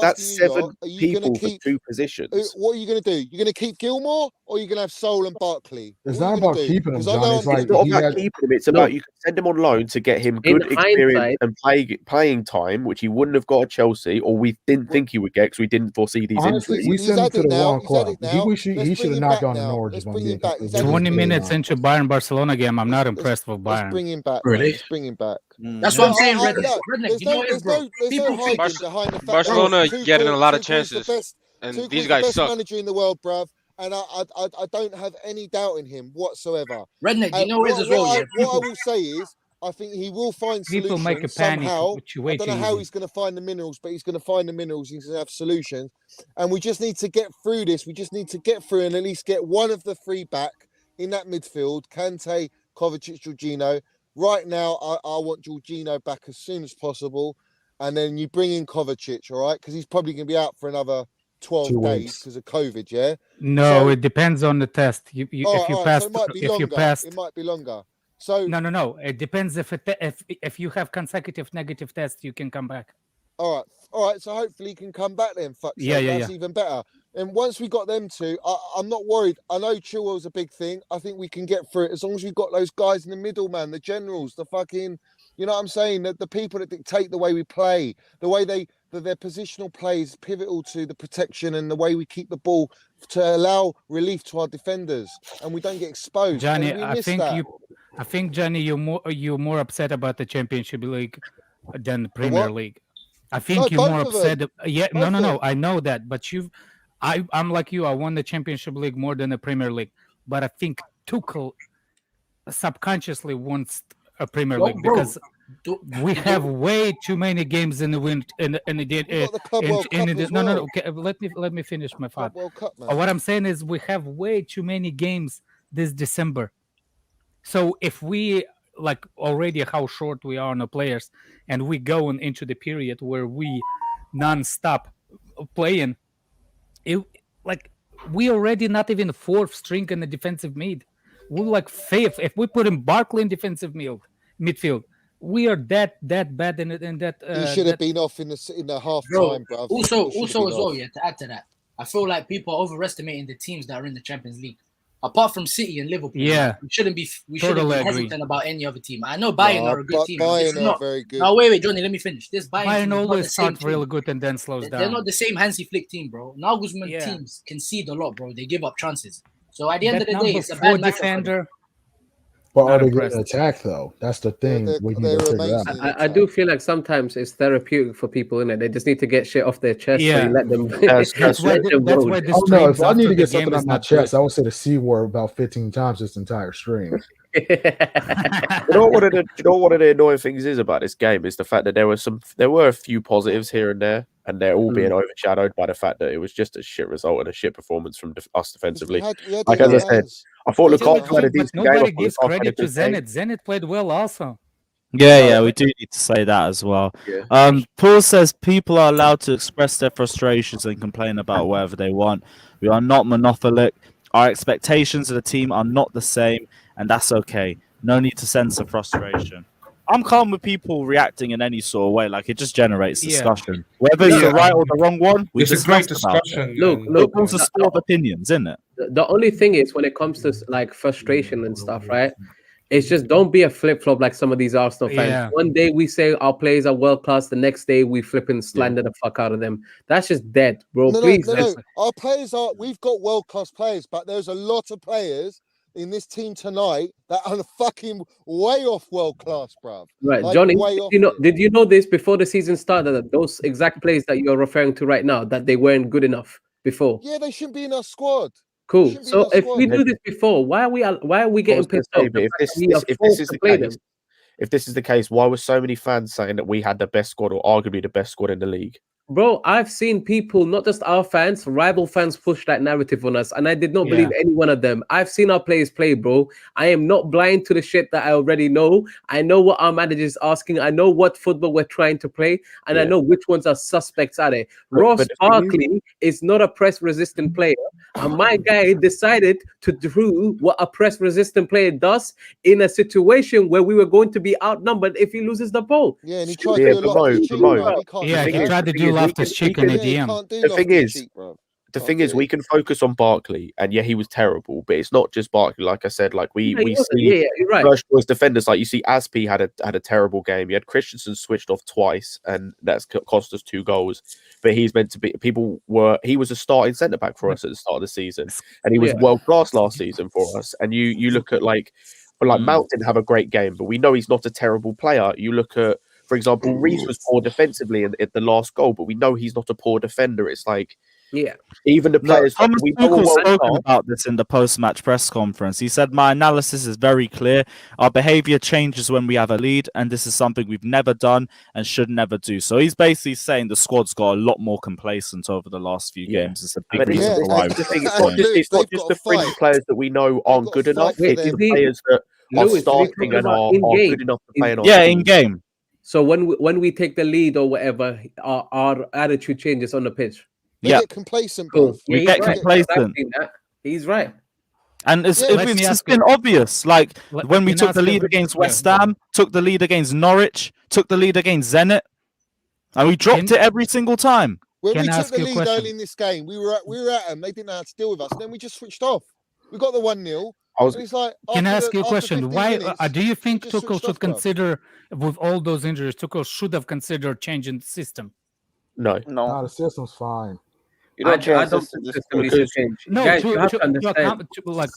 That's 7 people for 2 positions. What are you going to do? You're going to keep Gilmore, or are you going to have Soul and Barkley? It's not about keeping him, John. It's not about keeping him. It's about you can send him on loan to get him good experience and playing time, which he wouldn't have got at Chelsea, or we didn't think he would get because we didn't foresee these injuries. We sent him to the wrong club. He should have not gone to Norwich. 20 minutes into Bayern Barcelona game, I'm not impressed with Bayern. Let's bring him back. Really? Let's bring him back. That's what I'm saying, Redneck. You know what, bro? People think Barcelona getting a lot of chances, and these guys suck. Manager in the world, bruv, and I don't have any doubt in him whatsoever. Redneck, you know it as well. What I will say is, I think he will find solutions make a panic somehow. I don't know how he's going to find the minerals, but he's going to find the minerals. He's going to have solutions, and we just need to get through this. We just need to get through and at least get one of the 3 back in that midfield: Kante, Kovacic, Jorginho. Right now, I want Jorginho back as soon as possible. And then you bring in Kovacic, all right? Because he's probably going to be out for another 12 days because of COVID, yeah? No, so, it depends on the test. If you pass, so it might be longer. So no. It depends if you have consecutive negative tests, you can come back. All right. So hopefully he can come back then. That's even better. And once we got them 2, I'm not worried. I know Chilwell's a big thing. I think we can get through it as long as we've got those guys in the middle, man. The generals, the fucking, you know what I'm saying? The people that dictate the way we play, the way their positional play is pivotal to the protection and the way we keep the ball to allow relief to our defenders, and we don't get exposed. Johnny, I think Johnny, you're more upset about the Championship League than the Premier League. I think you're more upset. No. I know that, but I'm like you. I won the Championship League more than the Premier League, but I think Tuchel subconsciously wants a Premier League because we have way too many games in the wind. No. Okay, let me finish my thought. What I'm saying is we have way too many games this December. So if we like already how short we are on the players, and we go into the period where we non-stop playing, we already not even 4th string in the defensive mid. We're like 5th. If we put in Barkley in defensive midfield, we are that bad in that. He should have been off in the half time, bro. Also as well, to add to that, I feel like people are overestimating the teams that are in the Champions League. Apart from City and Liverpool, we shouldn't be hesitant about any other team. I know Bayern are a good team. Bayern are very good. Now wait, Johnny, let me finish. This Bayern always start really good and then slows down. They're not the same Hansi Flick team, bro. Nagelsmann teams concede a lot, bro. They give up chances. So at the end of the day, it's a bad defender. But are they going to attack though? That's the thing. I do feel like sometimes it's therapeutic for people, innit? They just need to get shit off their chest. So you let them. That's why if I need to get something off my chest, I would say the C word about 15 times this entire stream. You know what one of the annoying things is about this game is the fact that there were a few positives here and there, and they're all being overshadowed by the fact that it was just a shit result and a shit performance from us defensively. Like as I said, I thought Lukaku had a decent game. Nobody gives credit to Zenit. Zenit played well also. Yeah, we do need to say that as well. Paul says people are allowed to express their frustrations and complain about whatever they want. We are not monophilic. Our expectations of the team are not the same, and that's okay. No need to censor frustration. I'm calm with people reacting in any sort of way. Like, it just generates discussion. Whether you're right or the wrong one, it's a great discussion. Look, it's a sport of opinions, isn't it? The only thing is when it comes to like frustration and stuff, right? It's just don't be a flip-flop like some of these Arsenal fans. Yeah. One day we say our players are world-class, the next day we flipping slander the fuck out of them. That's just dead, bro. Please. No. Our players we've got world-class players, but there's a lot of players in this team tonight that are fucking way off world-class, bruv. Right, like, Johnny, did you know this before the season started, that those exact players that you're referring to right now, that they weren't good enough before? Yeah, they shouldn't be in our squad. Cool. So if we do this before, why are we getting pissed off? If this is the case, why were so many fans saying that we had the best squad or arguably the best squad in the league? Bro, I've seen people, not just our fans, rival fans push that narrative on us, and I did not believe any one of them. I've seen our players play, bro. I am not blind to the shit that I already know. I know what our manager is asking. I know what football we're trying to play, and I know which ones are suspects at it. Ross Barkley is not a press-resistant player, and my guy decided to do what a press-resistant player does in a situation where we were going to be outnumbered if he loses the ball. Yeah, and he tried to do a lot of he tried to do Loftus Cheek in the DM. The thing is, we can focus on Barkley, and he was terrible, but it's not just Barkley. Like I said, like we see first choice defenders, like you see Aspi had a terrible game. You had Christensen switched off twice, and that's cost us 2 goals. But he's meant to be. He was a starting centre back for us at the start of the season, and he was world class last season for us. And you look at like Mount didn't have a great game, but we know he's not a terrible player. You look at, for example, Reece was poor defensively at the last goal, but we know he's not a poor defender. It's like, even the players. Tuchel spoke about this in the post-match press conference. He said, "My analysis is very clear. Our behaviour changes when we have a lead, and this is something we've never done and should never do." So he's basically saying the squad's got a lot more complacent over the last few games. It's a big reason why. It's not just the fringe players that we know aren't good enough. It's the players that are starting and are good enough to play in our team. in game. So when we take the lead or whatever, our attitude changes on the pitch. We get complacent, bro. We get complacent. He's right. And it's been obvious. Like when we took the lead against West Ham, took the lead against Norwich, took the lead against Zenit, and we dropped it every single time. When we took the lead early in this game, we were at them. They didn't know how to deal with us. And then we just switched off. We got the 1-0. Can I ask you a question? Why do you think Tuchel should consider, with all those injuries, Tuchel should have considered changing the system? No, the system's fine. I don't think the system needs to change. No, guys, you have to understand.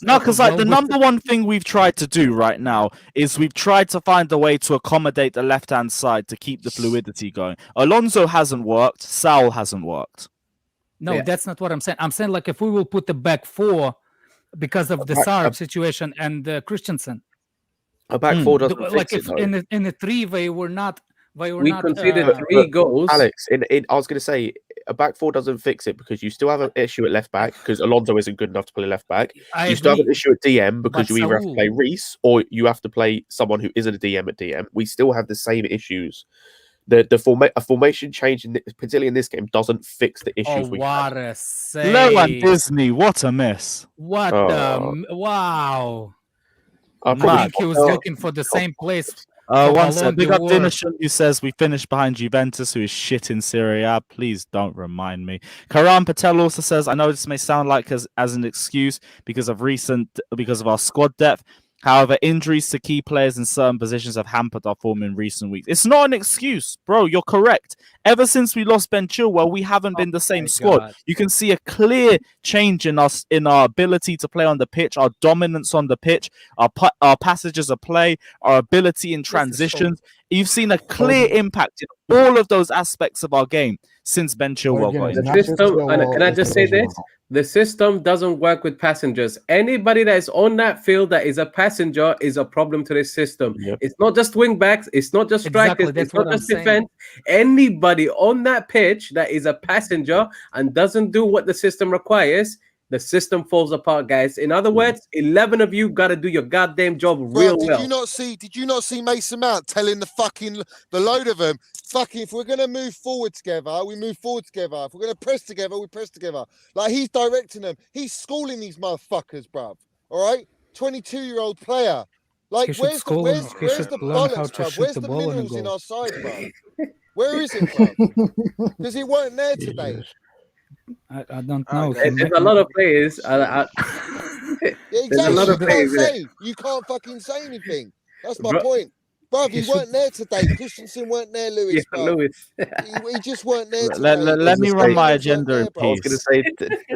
Because the number one thing we've tried to do right now is we've tried to find a way to accommodate the left-hand side to keep the fluidity going. Alonso hasn't worked. Saul hasn't worked. No, that's not what I'm saying. I'm saying, like, if we will put the back 4 because of the Sarr situation and Christensen. A back 4 doesn't fix it, in the 3 they were not. We conceded 3 goals. Alex, I was going to say, a back 4 doesn't fix it because you still have an issue at left back because Alonso isn't good enough to play left back. You still have an issue at DM because you either have to play Reece or you have to play someone who isn't a DM at DM. We still have the same issues. A formation change, particularly in this game, doesn't fix the issues we have. What a save. Disney, what a miss. Wow. I think he was looking for the same place One sec. Big up Dinisham, who says we finished behind Juventus, who is shit in Serie A. Please don't remind me. Karan Patel also says, I know this may sound like as an excuse because of our squad depth. However, injuries to key players in certain positions have hampered our form in recent weeks. It's not an excuse, bro. You're correct. Ever since we lost Ben Chilwell, we haven't been the same squad. God. You can see a clear change in us, in our ability to play on the pitch, our dominance on the pitch, our passages of play, our ability in transitions. You've seen a clear impact in all of those aspects of our game since Ben Chilwell got in. Can I just say this? The system doesn't work with passengers. Anybody that is on that field that is a passenger is a problem to this system. Yep. It's not just wing backs. It's not just strikers. It's not just defense. Anybody on that pitch that is a passenger and doesn't do what the system requires, the system falls apart, guys. In other words, 11 of you got to do your goddamn job real well. Did you not see Mason Mount telling the load of them, if we're going to move forward together, we move forward together. If we're going to press together, we press together. Like, he's directing them. He's schooling these motherfuckers, bruv. All right? 22-year-old player. Like, where's the bollocks, bruv? Where's the minerals in our side, bruv? Where is it, bruv? Because he weren't there today. I don't know. There's a lot of players. Exactly. A lot of players. You can't fucking say anything. That's my point. Bruv, he weren't there today. Christensen weren't there, Lewis. Yeah, Lewis. he just weren't there today. Let me run my agenda in peace. I was going to say,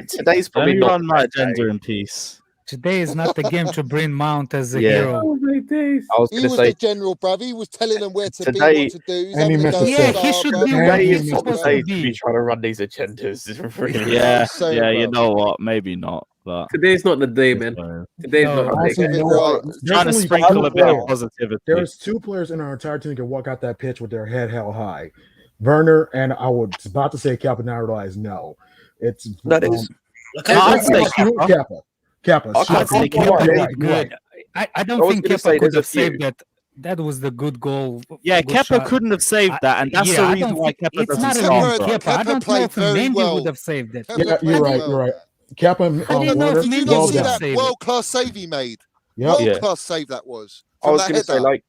today's probably not run my agenda in peace. Today is not the game to bring Mount as a hero. Oh my days. He was the general, bruv. He was telling them where to be, what to do. He should be where he's supposed to be. Trying to run these agendas. Yeah, you know what? Maybe not. But today's not the day, man. Today's not the day. Trying to sprinkle a bit of positivity. There's two players in our entire team that can walk out that pitch with their head held high. Werner, and I was about to say Kepa, now I realize no. It's I'd say Kepa. Good. I don't think Kepa could have saved that. That was the good goal. Yeah, Kepa couldn't have saved that, and that's the reason why Kepa doesn't start. Kepa. I don't know if Mendy would have saved it. Yeah, you're right. Kepa. Did you not see that world-class save he made? World-class save that was. I was going to say, like,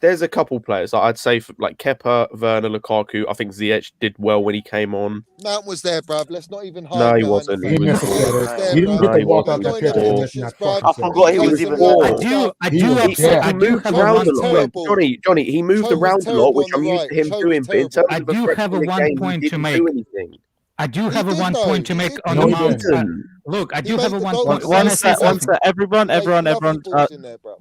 there's a couple players I'd say, like Kepa, Werner, Lukaku. I think Ziyech did well when he came on. Mount was there, bruv. Let's not even hide. No, he wasn't. He didn't get to walk out that pitch. I forgot he was even more. I do have around a lot. Johnny, he moved around a lot, which I'm used to him doing. But in terms I of do have a one point to make. I do have a 1 point to make on the Mount. Look, I do have a 1 point. One sec. Everyone.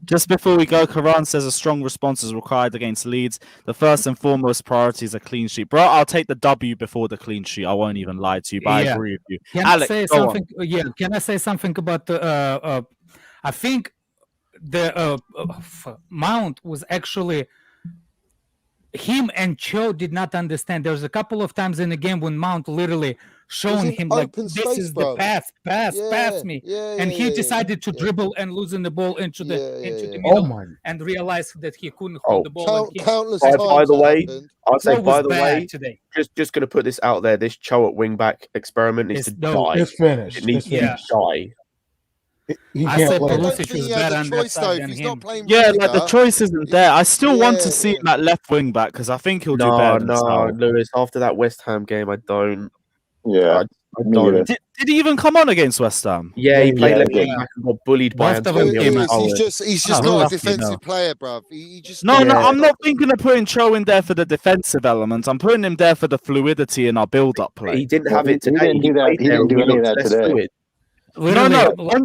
Just before we go, Karan says a strong response is required against Leeds. The first and foremost priority is a clean sheet. Bro, I'll take the W before the clean sheet. I won't even lie to you, but I agree with you. Can Alex, I say something? Yeah, can I say something about the I think the Mount was actually... Him and Cho did not understand. There was a couple of times in the game when Mount literally showing him like, this is the pass me. And he decided to dribble and losing the ball into the middle and realized that he couldn't hold the ball. Countless by the way, I'd say, by the way, today. just going to put this out there. This Cho at wing back experiment needs to die. It's finished. It needs to die. I said Pulisic was better on that side than him. Yeah, like the choice isn't there. I still want to see him at left wing back because I think he'll do better. No, Lewis. After that West Ham game, I don't. Yeah, I don't. Did he even come on against West Ham? Yeah, he played left wing back and got bullied by Antonio. He's just not a defensive player, bruv. I'm not thinking of putting Cho in there for the defensive element. I'm putting him there for the fluidity in our build-up play. He didn't have it today. He didn't do any of that today. No. On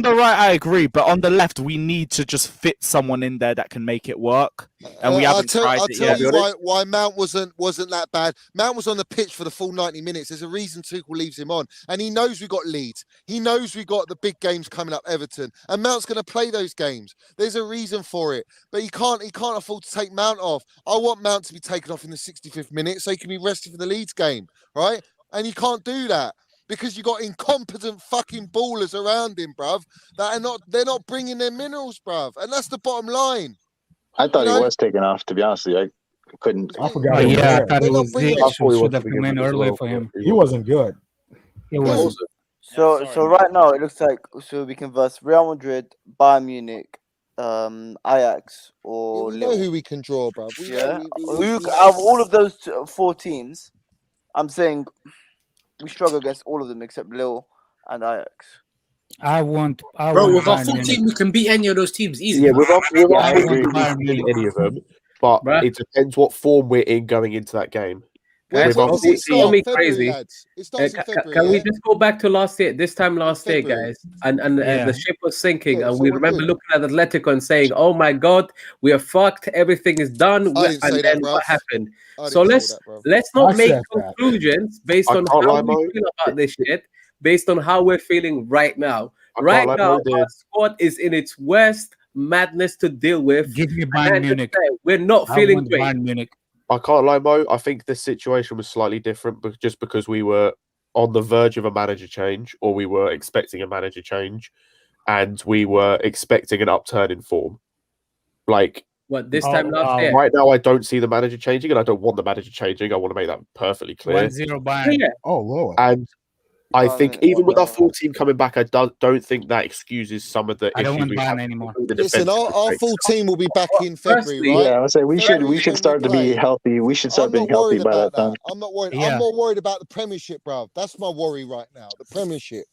the right, I agree, but on the left, we need to just fit someone in there that can make it work, and we haven't tried it yet. I'll tell you why Mount wasn't that bad. Mount was on the pitch for the full 90 minutes. There's a reason Tuchel leaves him on, and he knows we got Leeds. He knows we got the big games coming up, Everton, and Mount's going to play those games. There's a reason for it, but he can't afford to take Mount off. I want Mount to be taken off in the 65th minute so he can be rested for the Leeds game, right? And he can't do that. Because you got incompetent fucking ballers around him, bruv, they're not bringing their minerals, bruv, and that's the bottom line. I thought he was taken off, to be honest with you. I couldn't. I forgot. I thought it was should have come in early for him. He wasn't good. He wasn't. So right now it looks like we can verse Real Madrid, Bayern Munich, Ajax or we know Lille. who we can draw, bro. Out of all of those 4 teams, I'm saying we struggle against all of them except Lille and Ajax. Bro, with our full team, we can beat any of those teams easily. Yeah, with our full I team, want we Bayern can beat Munich. any of them. But it depends what form we're in going into that game. Guys, With our full call me February, crazy. lads. It starts in February. Can we just go back to last year? This time last year, February. guys, and the ship was sinking, Yeah, and so we we're remember good. looking at Atletico and saying, "Oh my God, we are fucked. Everything is done." I didn't say and that, then bruv. what happened? I So didn't say let's that, bruv. not I make said that. conclusions based I on can't how lie, we Mo. feel about this shit, based on how we're feeling right now. I can't Right lie, now, Mo, our squad is in its worst madness to deal with. Give me And Bayern then Munich. we're not I feeling want great. Bayern Munich. I can't lie, Mo. I think the situation was slightly different, but just because we were on the verge of a manager change, or we were expecting a manager change, and we were expecting an upturn in form. Like What this time last year? right now, I don't see the manager changing, and I don't want the manager changing. I want to make that perfectly clear. 1-0 Bayern. Yeah. Oh Lord. And I think even with our full team coming back, I don't think that excuses some of the I don't issues want we Bayern have. anymore. The Listen, defensive our mistakes. full team will be back in February, Firstly, right? Yeah, I would say we February should when start we to be play. healthy. We should start I'm being not healthy worried by about that time. that. I'm not worried. Yeah. I'm more worried about the Premiership, bruv. That's my worry right now. The Premiership.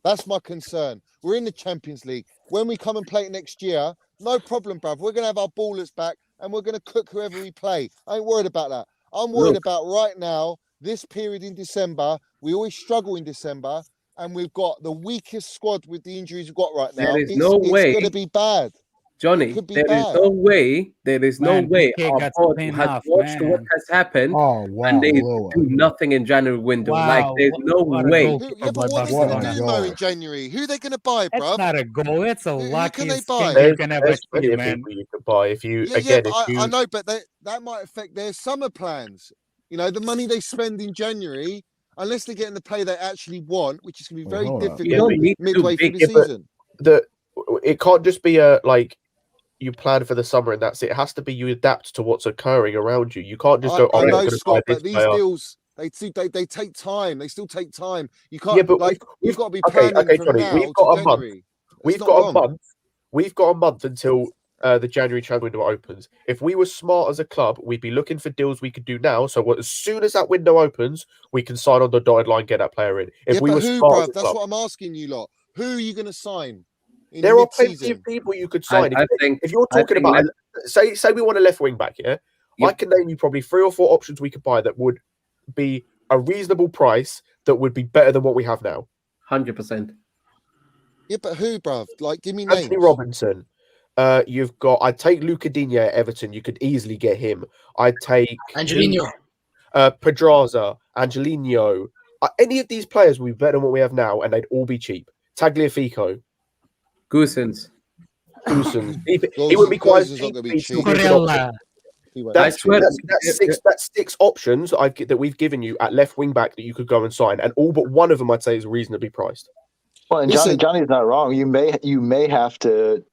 That's my concern. We're in the Champions League. When we come and play it next year, no problem, bruv. We're going to have our ballers back and we're going to cook whoever we play. I ain't worried about that. I'm worried about right now, this period in December. We always struggle in December, and we've got the weakest squad with the injuries we've got right now. There is no way. It's going to be bad. Johnny, could be there is bad. no way PK our got board clean has off, watched what man. has happened Oh wow, and they Lord. do nothing in January window. Like Wow, there's no what a way. goalkeeper Yeah, by but what are they What going a to Barcelona. do, Mo, goal. in January? Who are they going to buy, That's bruv? not a goal. It's the Who can they luckiest buy? thing you can ever There's plenty see, of man. people you could buy if you Yeah, again. but If you I know, but that might affect their summer plans. You know, the money they spend in January, unless they're getting the play they actually want, which is going to be very hold up. You don't difficult need to midway through big the season. it can't just be a like you plan for the summer and that's it. It has to be you adapt to what's occurring around you. You can't just go. I I'm know, going to buy Scott, this but these player. deals they take time. They still take time. You can't. Yeah, but like we've you've got to be okay, planning from Johnny. now We've to got a month. January. We've got a month. We've got a month until the January transfer window opens. If we were smart as a club, we'd be looking for deals we could do now. So as soon as that window opens, we can sign on the dotted line, get that player in. If we were who, smart bruv? as a That's club, what I'm asking you lot. Who are you going to sign? there are plenty of people you could sign. If you're talking about, say we want a left wing back, I can name you probably 3 or 4 options we could buy that would be a reasonable price that would be better than what we have now. 100%. Yeah, but who, bruv? Like, give me names. Anthony Robinson. You've got. I'd take Luca Digne at Everton. You could easily get him. I'd take Angelino. Pedraza, Angelino. Any of these players would be better than what we have now, and they'd all be cheap. Tagliafico. Goosens. He wouldn't be quite as cheap. That's 6 options that we've given you at left wing back that you could go and sign, and all but one of them I'd say is reasonably priced. Well, and Johnny's not wrong. You may have to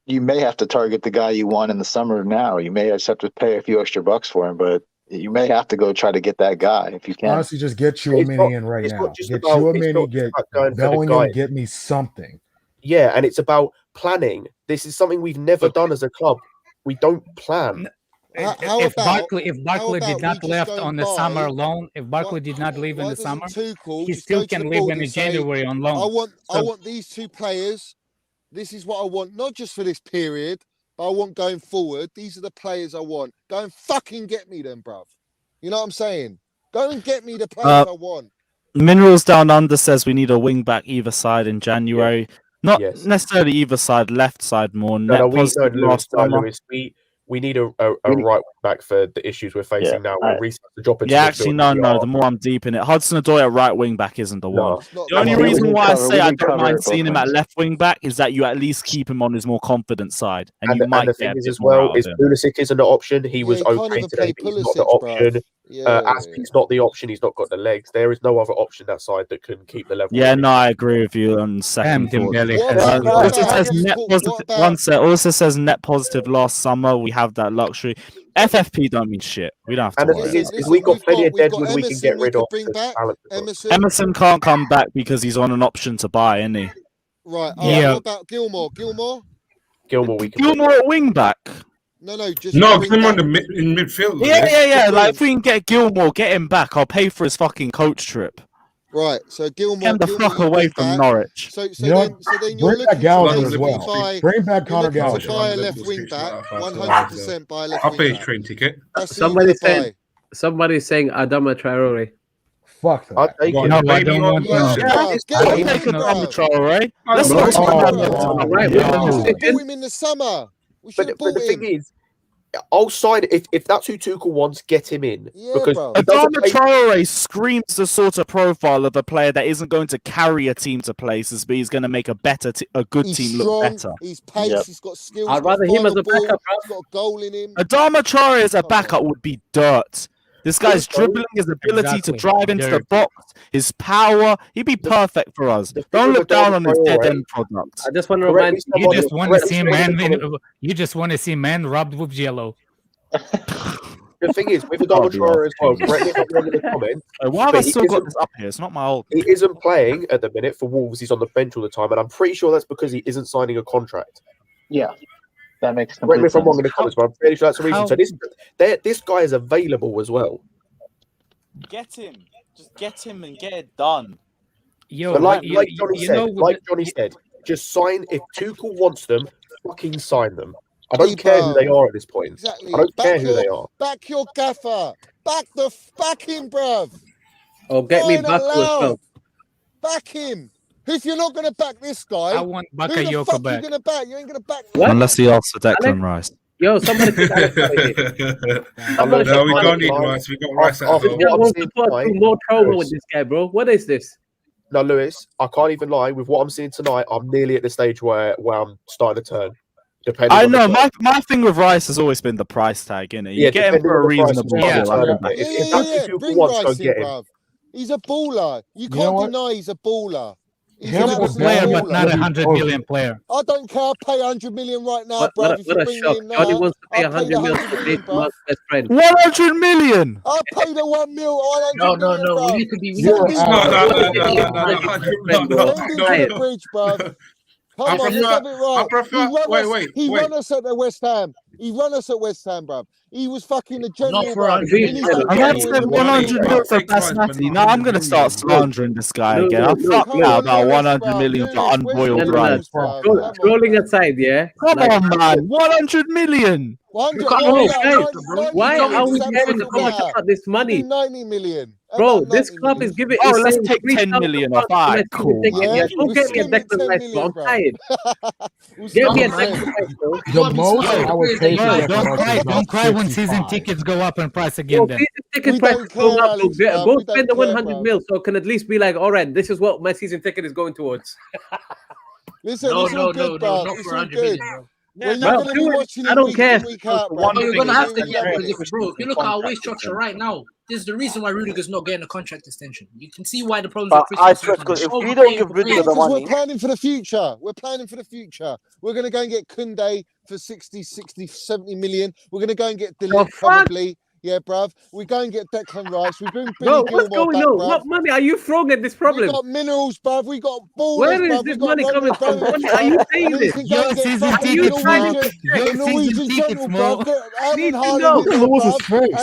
target the guy you want in the summer now. You may just have to pay a few extra bucks for him, but you may have to go try to get that guy if you can. Honestly, just get Chouameni in right now. Get Chouameni, get Bellingham, get me something. Yeah, and it's about planning. This is something we've never done as a club. We don't plan. If Barkley did not left on the summer loan, if Barkley did not leave in the summer, he still can leave in January on loan. I want these 2 players. This is what I want, not just for this period, but I want going forward. These are the players I want. Go and fucking get me them, bruv. You know what I'm saying? Go and get me the players I want. Minerals Down Under says we need a wing back either side in January. Not necessarily either side, left side more. We need a right back for the issues we're facing now. Actually, no. The more I'm deep in it, Hudson-Odoi at right wing back isn't the one. The only reason why I say I don't mind seeing him at left wing back is that you at least keep him on his more confident side, and you might the get thing is a bit as well is him. Pulisic isn't an option. He was okay today, but he's not the option. Aspie's not the option. He's not got the legs. There is no other option that side that can keep the level. Yeah, no, I agree with you on second thought. Also says net positive last summer. We have that luxury. FFP don't mean shit. We don't have to. And the thing is we've got plenty of deadwood we can get rid of. Emerson can't come back because he's on an option to buy, isn't he? Right. What about Gilmore? Gilmore, we can Gilmore at wing back. No, just Gilmore in midfield. Yeah. Like if we can get Gilmore, get him back, I'll pay for his fucking coach trip. Right, so Gilmore, get the fuck away from Norwich. So then you're looking Gallagher as well. Bring back Connor Gallagher. Buy a left wing back, 100% buy a left wing back. I'll pay his train ticket. Somebody's saying Adama Traore. Fuck that. I'll take it. No, I don't want to. I'll take Adama Traore. Let's not Bought him in the summer. We should have bought him. The thing is, I'll sign if that's who Tuchel wants, get him in. Yeah, because Adama Traore screams the sort of profile of a player that isn't going to carry a team to places, but he's going to make a good team look better. He's pace, he's got skills. I'd rather him as a backup. He's got a goal in him. Adama Traore as a backup would be dirt. This guy's dribbling, his ability to drive into the box, his power, he'd be perfect for us. Don't look down on his dead end product. I just want to remind you just want to see man rubbed with jello. The thing is, with Adama Traore as well, correct me if I'm wrong in the comments. Why have I still got this up here? It's not my old. He isn't playing at the minute for Wolves. He's on the bench all the time, and I'm pretty sure that's because he isn't signing a contract. Yeah, that makes sense. Correct me if I'm wrong in the comments, but I'm pretty sure that's the reason. So this guy is available as well. Get him. Just get him and get it done. Yo, but like Johnny said, just sign if Tuchel wants them. Fucking sign them. I don't care who they are at this point. Exactly. I don't care who they are. Back your gaffer. Back him, bruv. Oh, get me back as well. Back him. If you're not going to back this guy, I want who the fuck are you going to back? You ain't going to back me. Unless he asks for Declan Rice. Yo, somebody put Alex out of here. No, we don't need Rice. We got Rice out of here. More trauma with this guy, bro. What is this? No, Lewis, I can't even lie. With what I'm seeing tonight, I'm nearly at the stage where I'm starting to turn. I know my thing with Rice has always been the price tag, innit? You get him for a reasonable deal. Bring Rice in, bruv. He's a baller. You can't deny he's a baller. He's an player, but not a 100 million player. I don't care. I'll pay 100 million right now, bruv. What a shock. Johnny wants to pay 100 million for David Mark's best friend. 100 million! I'll pay the 1 mil. No. We need to be. No. Come on, let's have it right. I prefer. He run us at the West Ham. He run us at West Ham, bruv. He was fucking a general. I'm going to spend 100 million for Basmati. No, I'm going to start slandering this guy again. I'm fucked now about 100 million for unboiled rice. Scrolling aside, yeah? Come on, man. 100 million. Why are we caring about this money? 90 million. Bro, this club is giving. Oh, let's take 10 million off. Alright, cool. Yeah, don't get me a Declan Rice, bro. I'm tired. Get me a Declan Rice, bro. The most I would pay for don't cry when season tickets go up in price again. Season ticket price go up. Go spend the 100 mil, so it can at least be like, all right, this is what my season ticket is going towards. Listen, no, not for 100 million, bro. I don't care. You're gonna have to get bro. If you look at our wage structure right now, this is the reason why Rudiger's not getting a contract extension. You can see why the problems. I swear, because if we don't give Rudiger the money, we're planning for the future. We're planning for the future. We're gonna go and get Koundé for 60, 70 million. We're gonna go and get Delete probably. Yeah, bruv. We go and get Declan Rice. We bring Billy what's going on? What money are you throwing at this problem? We got minerals, bruv. We got ballers. Where is this money coming from? What are you saying this? Your season tickets, Mo. And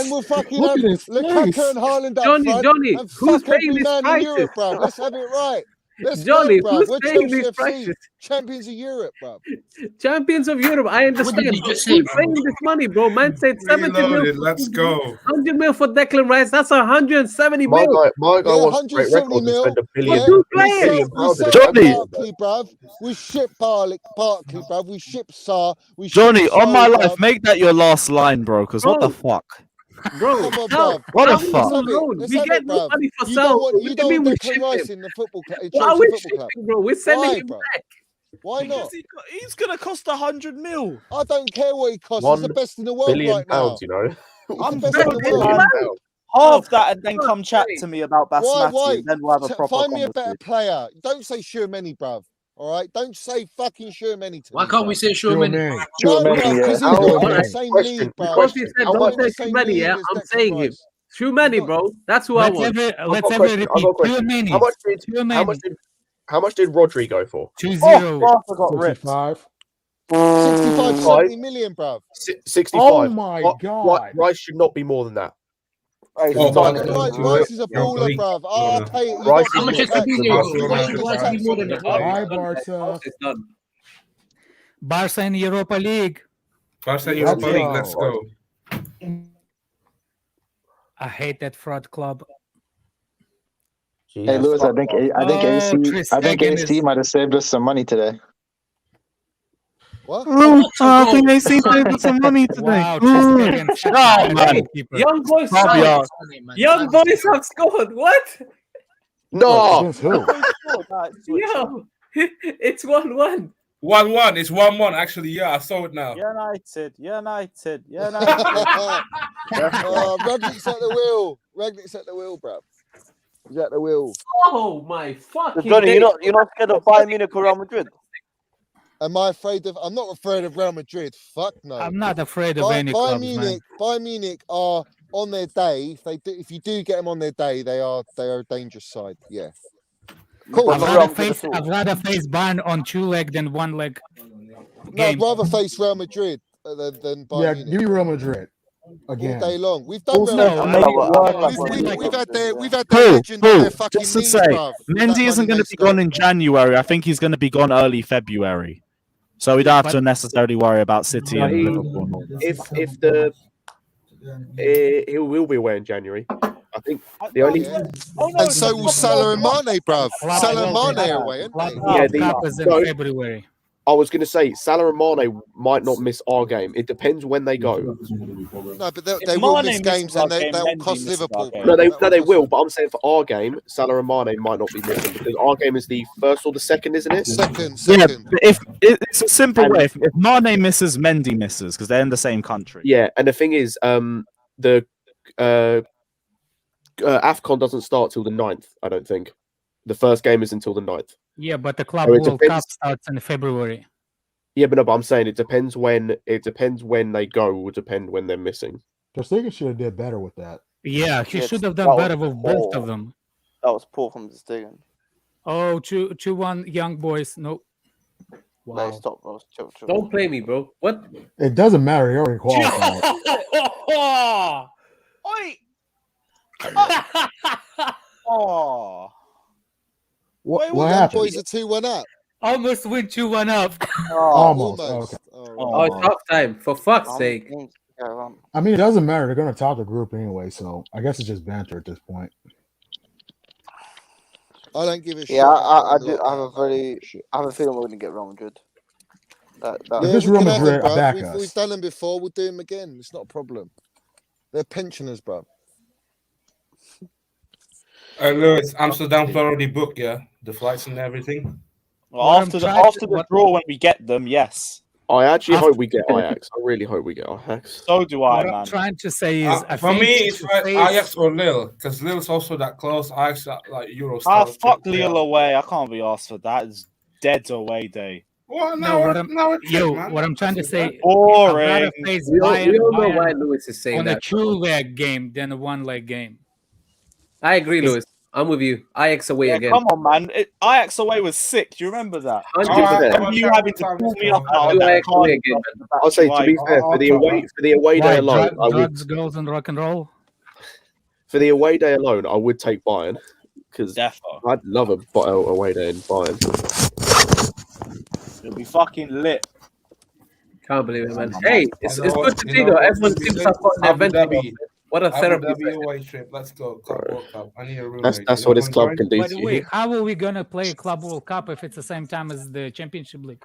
we'll fucking have Lukaku and Haaland up front. Johnny, who's paying these prices? Let's have it right. Johnny, who's paying these prices? Champions of Europe, bro. Champions of Europe, I understand. Who's paying this money, bro? Man said 70 mil. Let's go. 100 mil for Declan Rice. That's 170 mil. My guy wants great record to spend $1 billion. Johnny, we ship Barkley, bruv. We ship Sarr. Johnny, on my life, make that your last line, bro. Because what the fuck? Bro, what the fuck? We get no money for sale. You don't want Declan Rice in the football club. What are we shipping, bro? We're sending him back. Why not? He's gonna cost 100 mil. I don't care what he costs. He's the best in the world right now. You know, I'm the best in the world. Half that and then come chat to me about Basmati. Then we'll have a proper Find me a better player. Don't say Tchouaméni, bruv. All right, don't say fucking Tchouaméni to me. Why can't we say Tchouaméni? No, because he's not in the same league, bro. Because he said don't say Tchouaméni, yeah, I'm saying him. Tchouaméni, bro. That's who I want. Let's have it repeat. Tchouaméni. How much did Rodri go for? 2-0. $45. 65, 70 million, bruv. 65. Oh my God. Rice should not be more than that. Hey, Oh, start Barcelona. Rice is a Europa baller, League. bruv. I'll pay it. Rice How much is Fabinho? Barcelona. Why should Rice be more than the club? Hi, Barca. It's done. Barca in Europa League. Barcelona Let's Europa League. go. Let's go. I hate that fraud club. Hey, Lewis, I think AC might have saved us some money today. What? I think AC saved us some money today. Wow, Tristan, Oh, man. Young boys, Fabio. young boys have scored. What? No. Against who? Yo, it's 1-1. 1-1. It's 1-1. Actually, yeah, I saw it now. United. Ragnick's at the wheel. Ragnick's at the wheel, bruv. He's at the wheel. Oh my fucking! Johnny, you're not scared of Bayern Munich or Real Madrid? Am I afraid of? I'm not afraid of Real Madrid. Fuck no. I'm not afraid of any clubs, man. Bayern Munich are on their day. If you do get them on their day, they are a dangerous side. Yeah. Cool. I'd rather face Bayern on 2-leg than 1-leg. No, I'd rather face Real Madrid than Bayern Munich. Give me Real Madrid again. All day long. We've done Real Madrid. We've had their legend on their fucking just to knees, say, bruv. Mendy isn't going to be gone in January. I think he's going to be gone early February. So we don't have to necessarily worry about City and Liverpool. He will be away in January. I think the only and so will Salah and Mane, bruv. Salah and Mane are away, aren't they? Cup is in February. I was going to say Salah and Mane might not miss our game. It depends when they go. No, but they will miss games and they'll cost Liverpool. No, they will. But I'm saying for our game, Salah and Mane might not be missing because our game is the first or the second, isn't it? Second. Yeah, but if it's a simple way. If Mane misses, Mendy misses because they're in the same country. Yeah, and the thing is, the AFCON doesn't start till the 9th. I don't think the first game is until the 9th. Yeah, but the Club World Cup starts in February. Yeah, but I'm saying it depends when they go. Will depend when they're missing. Ter Stegen should have did better with that. Yeah, he should have done better with both of them. That was poor from Ter Stegen. Oh, 2-1 young boys. No. Wow. No, stop, bro. Chill. Don't play me, bro. What? It doesn't matter. He already qualified. Oi! Oh. What happened? Boys are 2-1 up. Almost win 2-1 up. Almost. Okay. Oh, it's half time. For fuck's sake. I mean, it doesn't matter. They're going to top the group anyway, so I guess it's just banter at this point. I don't give a shit. Yeah, I do. I have a feeling we're going to get Real Madrid. If it's Real Madrid, back us. We've done them before. We'll do them again. It's not a problem. They're pensioners, bro. Lewis, Amsterdam's already booked, yeah? The flights and everything? Well, after the draw, when we get them, yes. I actually hope we get Ajax. I really hope we get Ajax. So do I, What man. I'm trying to say is... for me, it's Ajax or Lille, because Lille's also that close. Ajax, like Euro style. Fuck Lille away. I can't be asked for that. It's dead away day. Well, what I'm trying to say, boring. I'd rather face We all know Bayern why Lewis is saying on that. a 2-leg game than a 1-leg game. I agree, Lewis. I'm with you. Ajax away again. Come on, man. Ajax away was sick. Do you remember that? 100%. You having to pull me up out of Do that Ajax away again. I'll say, to be fair, for the away day alone, Drugs, girls, and rock and roll. For the away day alone, I would take Bayern because I'd love a away day in Bayern. It'll be fucking lit. Can't believe it, man. Hey, it's good to see though. Everyone seems to have got an event. What a therapy. Away trip. Let's go. Club World Cup. I need a room. That's what this club can do. By the way, how are we gonna play Club World Cup if it's the same time as the Championship League?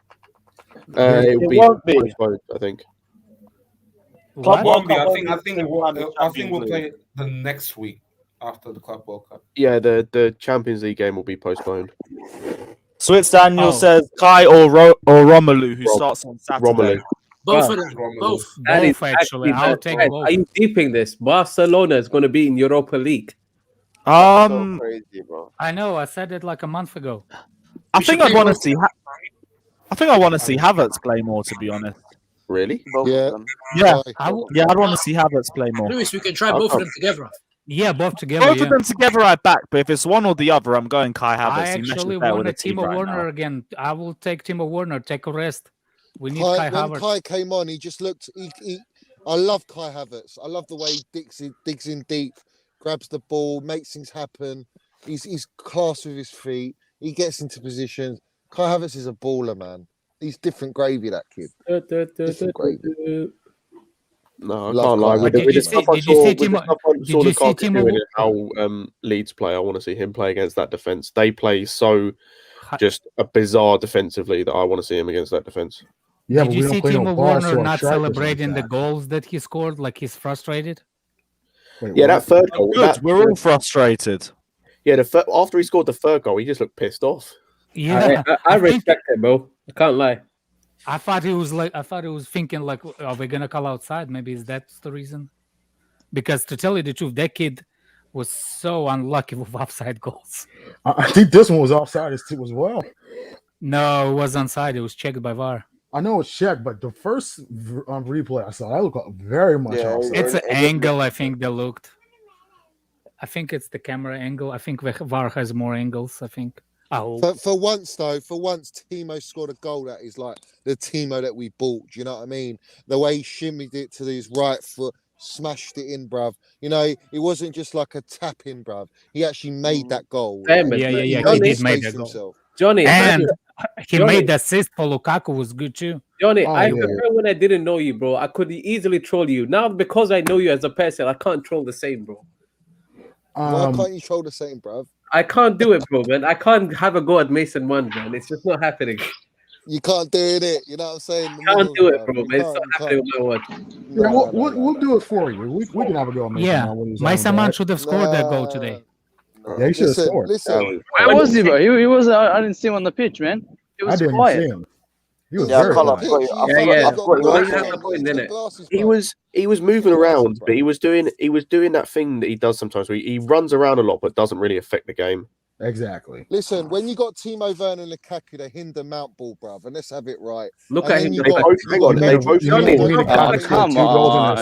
It won't be. I think. Club World Cup. I think we'll play it the next week after the Club World Cup. Yeah, the Champions League game will be postponed. Switz Daniel says Kai or Romelu, who starts on Saturday. Romelu. Both of them. Both. Both, actually. I'll take both. Are you deeping this? Barcelona is going to be in Europa League. So crazy, bro. I know. I said it like a month ago. I think I want to see. I think I want to see Havertz play more. To be honest. Really? Both of them. Yeah. I'd want to see Havertz play more. Lewis, we can try both of them together. Yeah, both together. Both of them together, I back. But if it's one or the other, I'm going Kai Havertz. I actually want a Timo Werner again. I will take Timo Werner. Take a rest. We need Kai Havertz. When Kai came on, he just looked. I love Kai Havertz. I love the way he digs in deep, grabs the ball, makes things happen. He's class with his feet. He gets into positions. Kai Havertz is a baller, man. He's different gravy, that kid. Different gravy. No, I can't lie. With the stuff I saw Lukaku doing and how Leeds play, I want to see him play against that defence. They play so just a bizarre defensively that I want to see him against that defence. Yeah, did you see Timo Werner not celebrating the goals that he scored? Like he's frustrated. Yeah, that third goal. We're all frustrated. Yeah, after he scored the third goal, he just looked pissed off. Yeah, I respect it, bro. I can't lie. I thought he was thinking like, are we gonna call outside? Maybe that's the reason. Because to tell you the truth, that kid was so unlucky with offside goals. I think this one was offside as well. No, it was onside. It was checked by VAR. I know it's checked, but the first replay I saw, that looked very much offside. It's an angle, I think they looked. I think it's the camera angle. I think VAR has more angles, I think. For once, Timo scored a goal that is like the Timo that we bought. Do you know what I mean? The way he shimmied it to his right foot, smashed it in, bruv. You know, it wasn't just like a tap in, bruv. He actually made that goal. Yeah. He did make that goal. Johnny, and he made the assist for Lukaku was good too. Johnny, I remember when I didn't know you, bro. I could easily troll you. Now because I know you as a person, I can't troll the same, bro. Why can't you troll the same, bruv? I can't do it, bro, man. I can't have a go at Mason Mount, man. It's just not happening. You can't do it. You know what I'm saying? I can't do it, bro. Man. It's not happening no more. Yeah, we'll do it for you. We can have a go at Mason Mount. Mason Mount should have scored that goal today. Yeah, he should have scored. Where was he, bro? He was. I didn't see him on the pitch, man. He was quiet. See him. He was He was moving around, but he was doing that thing that he does sometimes where he runs around a lot but doesn't really affect the game. Exactly. Listen, when you got Timo Werner and Lukaku, they hinder Mount ball, bruv, and let's have it right. Look at him. Come on.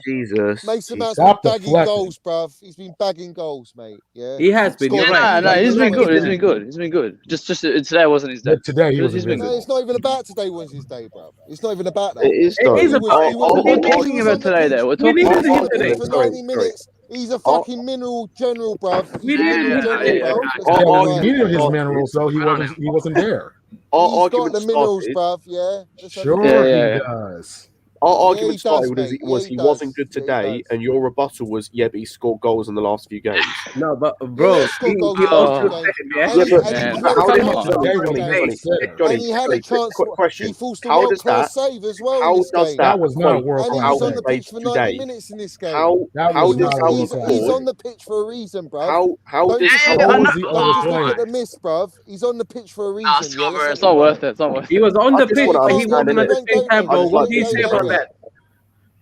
Jesus. Mason Mount's been bagging goals, bruv. He's been bagging goals, mate. Yeah. He has been. No, he's been good. He's been good. Just today wasn't his day. Today he was. No, it's not even about today was his day, bruv. It's not even about that. It is. We're talking about today, though. We're talking about today. For 90 minutes. He's a fucking mineral general, bruv. We needed his minerals, though. He wasn't there. He's got the minerals, bruv. Yeah. Sure, he does. Our argument started was he wasn't good today, and your rebuttal was, but he scored goals in the last few games. No, but bro, Johnny, he had a chance. Question: he forced a world-class save as well. How does that was not world-class? And he was on the pitch for 90 minutes in this game. He's on the pitch for a reason, bruv. How does the miss, bruv? He's on the pitch for a reason. It's not worth it. It's not worth it. He was on the pitch, but he wasn't at the same time, bro. What do you say about that?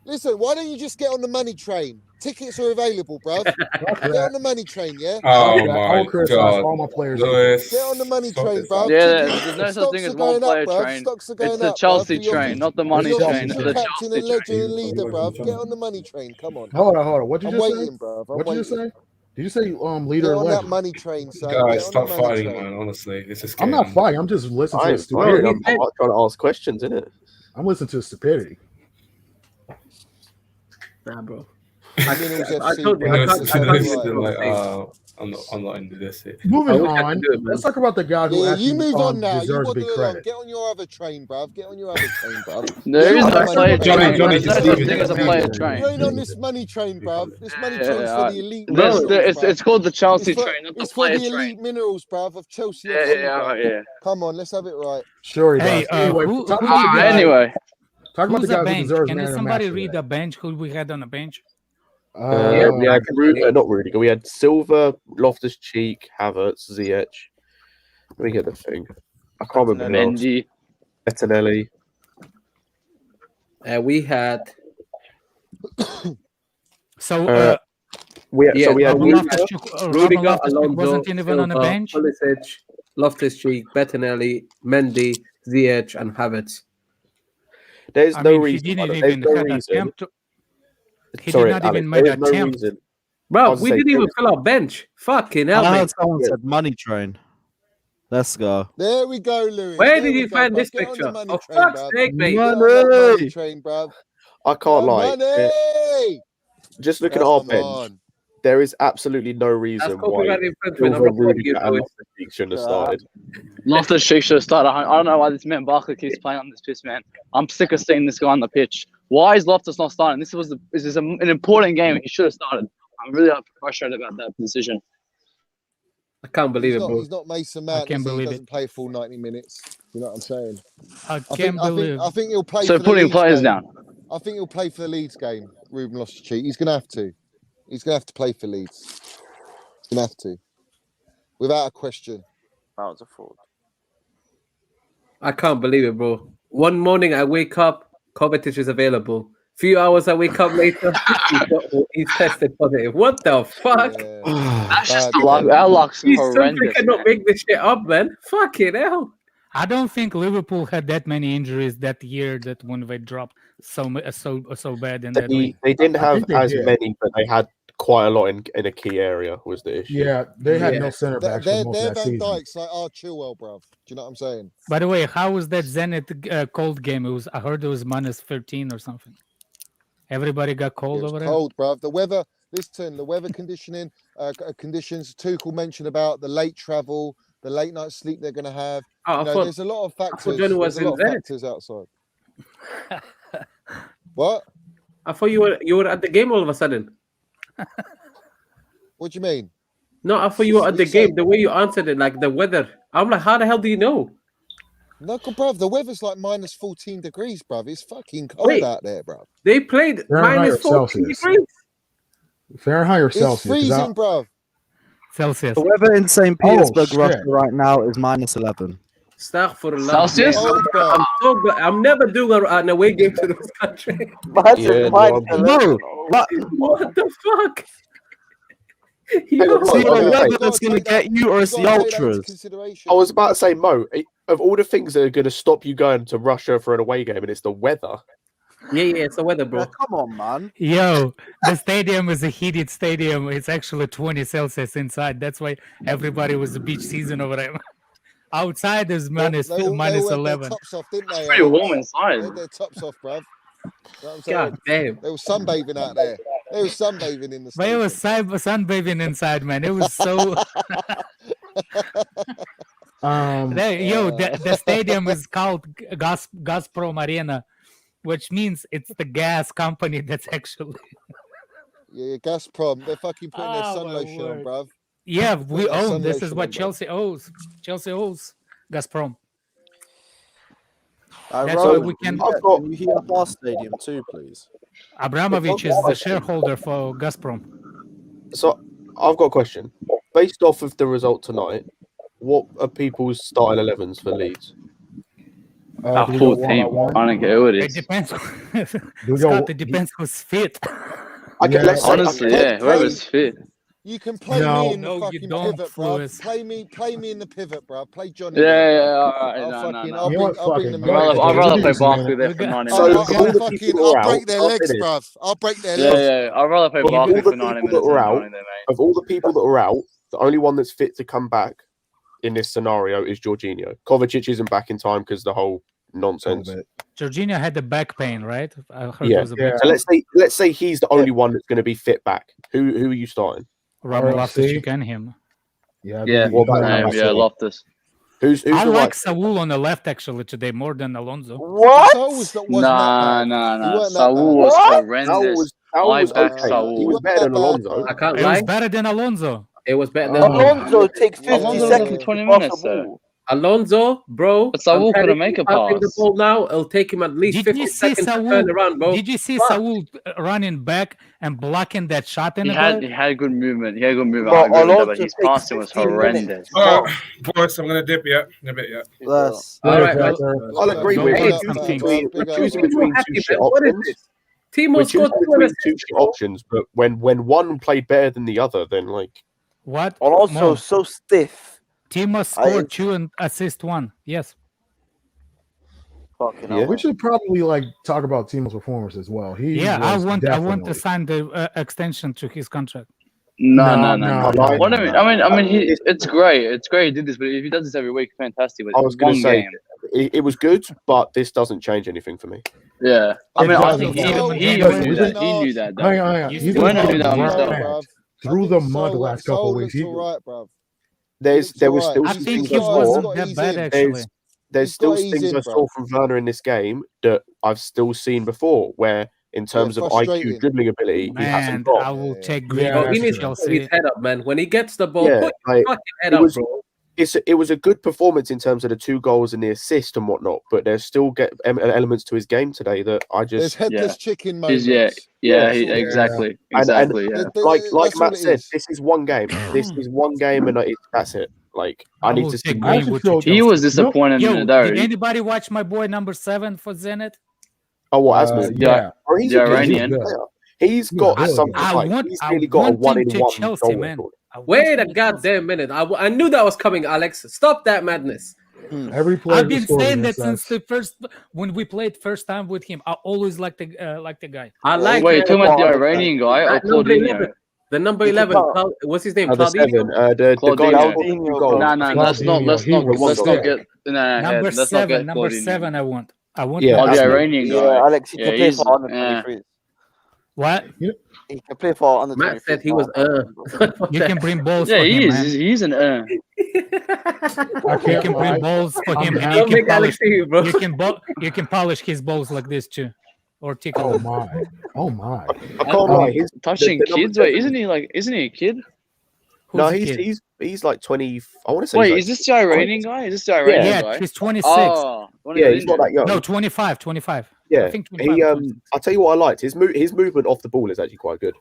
Listen, why don't you just get on the money train? Tickets are available, bruv. Get on the money train, yeah? Oh my God. All my players. Get on the money train, bruv. Yeah, there's no such thing as one player train. It's the Chelsea train, not the money train. It's the captain and legend and leader, bruv. Get on the money train. Come on. Hold on. What did you say? I'm waiting, bruv. What did you say? Did you say leader? Get on that money train, son. Guys, stop fighting, man. Honestly, this is. I'm not fighting. I'm just listening to the stupidity. I'm trying to ask questions, isn't it? I'm listening to the stupidity. Nah, bro. I told you. I'm not into this. Moving on. Let's talk about the guy who actually move on now. deserves big credit. Get on your other train, bruv. Get on your other train, bruv. There is no player train. Johnny, There's no such thing as a player train. You ain't on this money train, bruv. This money train's for the elite. It's called the Chelsea train, not the player train. It's for the elite minerals, bruv, of Chelsea. Yeah. Come on, let's have it right. Sure, hey, anyway. Talk about the guy who deserves Can somebody read the bench? Who we had on the bench? Not Rudiger. We had Silva, Loftus-Cheek, Havertz, Ziyech. Let me get the thing. I can't remember. Mendy. Bettinelli. We had. We had Rudiger, Alonso, wasn't even on the bench. Pulisic, Loftus-Cheek, Bettinelli, Mendy, Ziyech, and Havertz. There's no reason. He didn't even make an attempt. Bro, we didn't even fill our bench. Fucking hell, I man. heard someone said money train. Let's go. There we go, Lewis. Where There did we you go, find bruv. this Get on picture? the money For train, fuck's bruv. sake, mate. Get on that money train, bruv. I can't lie. Money! Just looking at our Come bench, on. there is absolutely no reason That's why copyright infringement. I'm Silva, not calling you, Rudiger, and Lewis. Loftus-Cheek shouldn't have started. Loftus-Cheek should have started. I don't know why this man Barkley keeps playing on this piss, man. I'm sick of seeing this guy on the pitch. Why is Loftus not starting? This is an important game. He should have started. I'm really frustrated about that decision. I can't believe He's not Mason Mount. He doesn't play full 90 minutes. You know what I'm saying? I think he'll play. So for putting the players Leeds game. down. I think he'll play for the Leeds game. Ruben Loftus-Cheek. He's gonna have to. He's gonna have to play for Leeds. He's gonna have to, without a question. That was a fraud. I can't believe it, bro. One morning I wake up, Kovacic is available. Few hours I wake up later, he's tested positive. What the fuck? That's just the luck. Our luck's horrendous. You cannot make this shit up, man. Fucking hell. I don't think Liverpool had that many injuries that year that when they dropped so bad in that league. They didn't have as many, but they had quite a lot in a key area was the issue. Yeah, they had no center backs for most They're of that Van season. Dijk's like Chilwell, bruv. Do you know what I'm saying? By the way, how was that Zenit cold game? I heard it was minus 13 or something. Everybody got cold over there. Cold, bruv. The weather. Listen, the weather conditions. Tuchel mentioned about the late travel, the late night sleep they're going to have. There's a lot of factors. There's a lot of factors outside. What? I thought you were at the game all of a sudden. What do you mean? No, I thought you were at the game. The way you answered it, like the weather. I'm like, how the hell do you know? No, bruv, the weather's like minus 14 degrees, bruv. It's fucking cold out there, bruv. They played minus 14 degrees. Fahrenheit or It's Celsius? freezing, bruv. Celsius. The weather in St. Petersburg, shit. Russia, right now is minus 11. Celsius? I'm never doing an away game to this country. What the fuck? See the weather that's going to get you, or it's the ultras. I was about to say, Mo, of all the things that are going to stop you going to Russia for an away game, and it's the weather. Yeah, it's the weather, bro. Come on, man. Yo, the stadium is a heated stadium. It's actually 20 Celsius inside. That's why everybody was the beach season over there. Outside is minus 11. Their tops off, didn't they? It's pretty warm inside. They had their tops off, bruv. You know what I'm God damn. They were sunbathing out there. They were sunbathing in the But it was sunbathing inside, man. It was so. The stadium is called Gazprom Arena, which means it's the gas company that's actually. Yeah, Gazprom. They're fucking putting their sun lotion on, bruv. Yeah, we Put their own. sun This is lotion what on, bruv. Chelsea owes. Chelsea owes Gazprom. That's why we can. Can you heat up our stadium too, please? Abramovich is the shareholder for Gazprom. So I've got a question. Based off of the result tonight, what are people's starting 11s for Leeds? Our full team. I don't care who it It is. depends. Scott, it depends who's fit. Honestly, whoever's fit. You can play me in the fucking pivot, bruv. Play me in the pivot, bruv. Play Johnny. I'll bring them. I'd rather play Barkley there for 90 minutes. I'll break their legs, bruv. I'll break their legs. Yeah. I'd rather play Barkley for 90 minutes than Johnny there, mate. Of all the people that are out, the only one that's fit to come back in this scenario is Jorginho. Kovacic isn't back in time because the whole nonsense. Jorginho had the back pain, right? I heard it Yeah. was a back So let's say he's the only one that's going to be fit back. Who are you starting? Robert Loftus-Cheek and him. Loftus. Who's I the like right? Saul on the left actually today more than Alonso. Nah. Saul was horrendous. I back Saul. He was better than Alonso. I can't It lie. was better than Alonso. It was better than Alonso takes 50 Alonso seconds. 20 minutes, sir. Alonso, bro. But Saul couldn't make a passing the pass. ball now, it'll take him at least Did 50 you see seconds to Saul? turn around, bro. Did you see Fuck. Saul running back and blocking that shot in He the had goal? good movement. I agree with Alonso that, but his takes passing was 15 minutes. horrendous. Boys, I'm gonna dip yet. In a bit yet. Yes. All right, I'll agree with Hey, you. We're choosing between two shit what is options. this? Timo We're scored choosing 2 between two assists. shit options, but when one played better than the other, then like What? Alonso Mo, so stiff. Timo scored 2 and assist 1. Yes. Fucking Yeah. We should probably talk about Timo's performance as well. I want to sign the extension to his contract. No. What I mean, it's great. It's great he did this, but if he does this every week, fantastic. But I was going to say it was good, but this doesn't change anything for me. Yeah, I mean, I think he knew that. He knew that. Hang on. He's going to do that himself. Through the mud the last couple of weeks. There was still. I think he wasn't that bad actually. There's still things I saw from Werner in this game that I've still seen before, where in terms of IQ, dribbling ability, he hasn't got. I will take He needs to put his head up, man. When he gets the ball, put your fucking head up, bro. It was a good performance in terms of the 2 goals and the assist and whatnot, but there's still elements to his game today that I just. There's headless chicken moments. Exactly. And like Matt said, this is one game. This is one game, and that's it. Like I need to see. He was disappointed in the derby. Did anybody watch my boy number 7 for Zenit? Oh, what Asmus? Yeah, he's Iranian. He's got something. He's really got a 1-in-1 Chelsea, man. Wait a goddamn minute! I knew that was coming, Alex. Stop that madness. Every player I've been saying that since the first when we played first time with him. I always liked the guy. Wait, you're talking about the Iranian guy or Claudinho? The number 11. What's his name? The 7. The guy. No. Let's not get. Number 7. I want. Yeah, the Iranian guy. Yeah, Alex, he can play for under 23. What? He can play for under 23. Matt said he was. You can bring balls. Yeah, for he him, is. man. He's an. You can bring balls for him, and you can polish his balls like this too, or tickle. Oh my! I can't lie. Touching kids. Wait, isn't he a kid? No, he's like 20. I want to say. Wait, is this the Iranian guy? Is this the Iranian guy? Yeah, he's 26. Oh, yeah, he's not that young. No, 25. Yeah, I think 25, I'll tell you what I liked. His movement off the ball is actually quite good.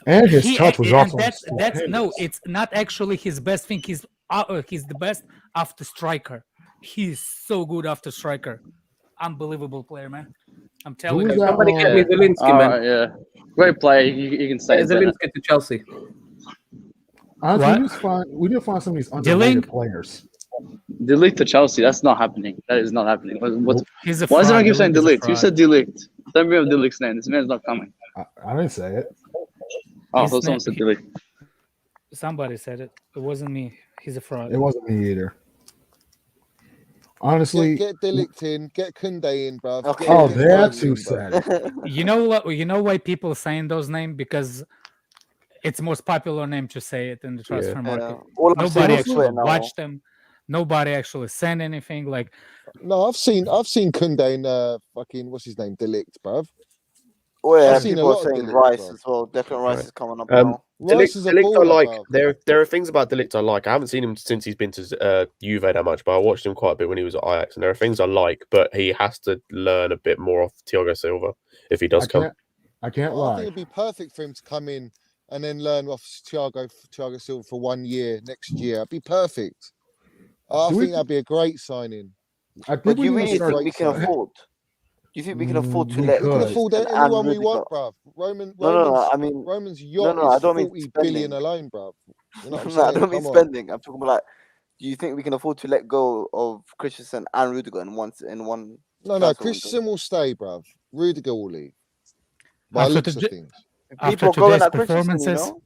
And his touch was awesome. It's not actually his best thing. He's the best after striker. He's so good after striker. Unbelievable player, man. I'm telling you. Somebody get me Zielinski, man. Yeah, great player. You can say Zielinski to Chelsea. Honestly, we need to find some of these underrated players. Delete to Chelsea. That's not happening. That is not happening. Why does everyone keep saying delete? You said delete. Don't bring up Delict's name. This man's not coming. I didn't say it. Oh, so someone said delete. Somebody said it. It wasn't me. He's a fraud. It wasn't me either. Honestly, get Delict in, get Kunde in, bro. Oh, that's who said it. You know what? You know why people are saying those names? Because it's the most popular name to say it in the transfer market. Nobody actually watched them. Nobody actually sent anything. Like, no, I've seen Kunde in fucking what's his name, Delict, bruv. Oh yeah, people are saying Rice as well. Declan Rice is coming up now. Delict I like. There are things about Delict I like. I haven't seen him since he's been to Juve that much, but I watched him quite a bit when he was at Ajax, and there are things I like, but he has to learn a bit more off Thiago Silva if he does come. I can't lie. I think it'd be perfect for him to come in and then learn off Thiago Silva for 1 year next year. It'd be perfect. I think that'd be a great signing. But do you really think we can afford? Do you think we can afford to let? We can afford anyone we want, bruv. Roman's yacht is 40 billion alone, bruv. You know I don't mean spending. I'm talking about like, do you think we can afford to let go of Christensen and Rudiger in one? No. Christensen will stay, bruv. Rudiger will leave. By looks of things. People going at Christensen, you know?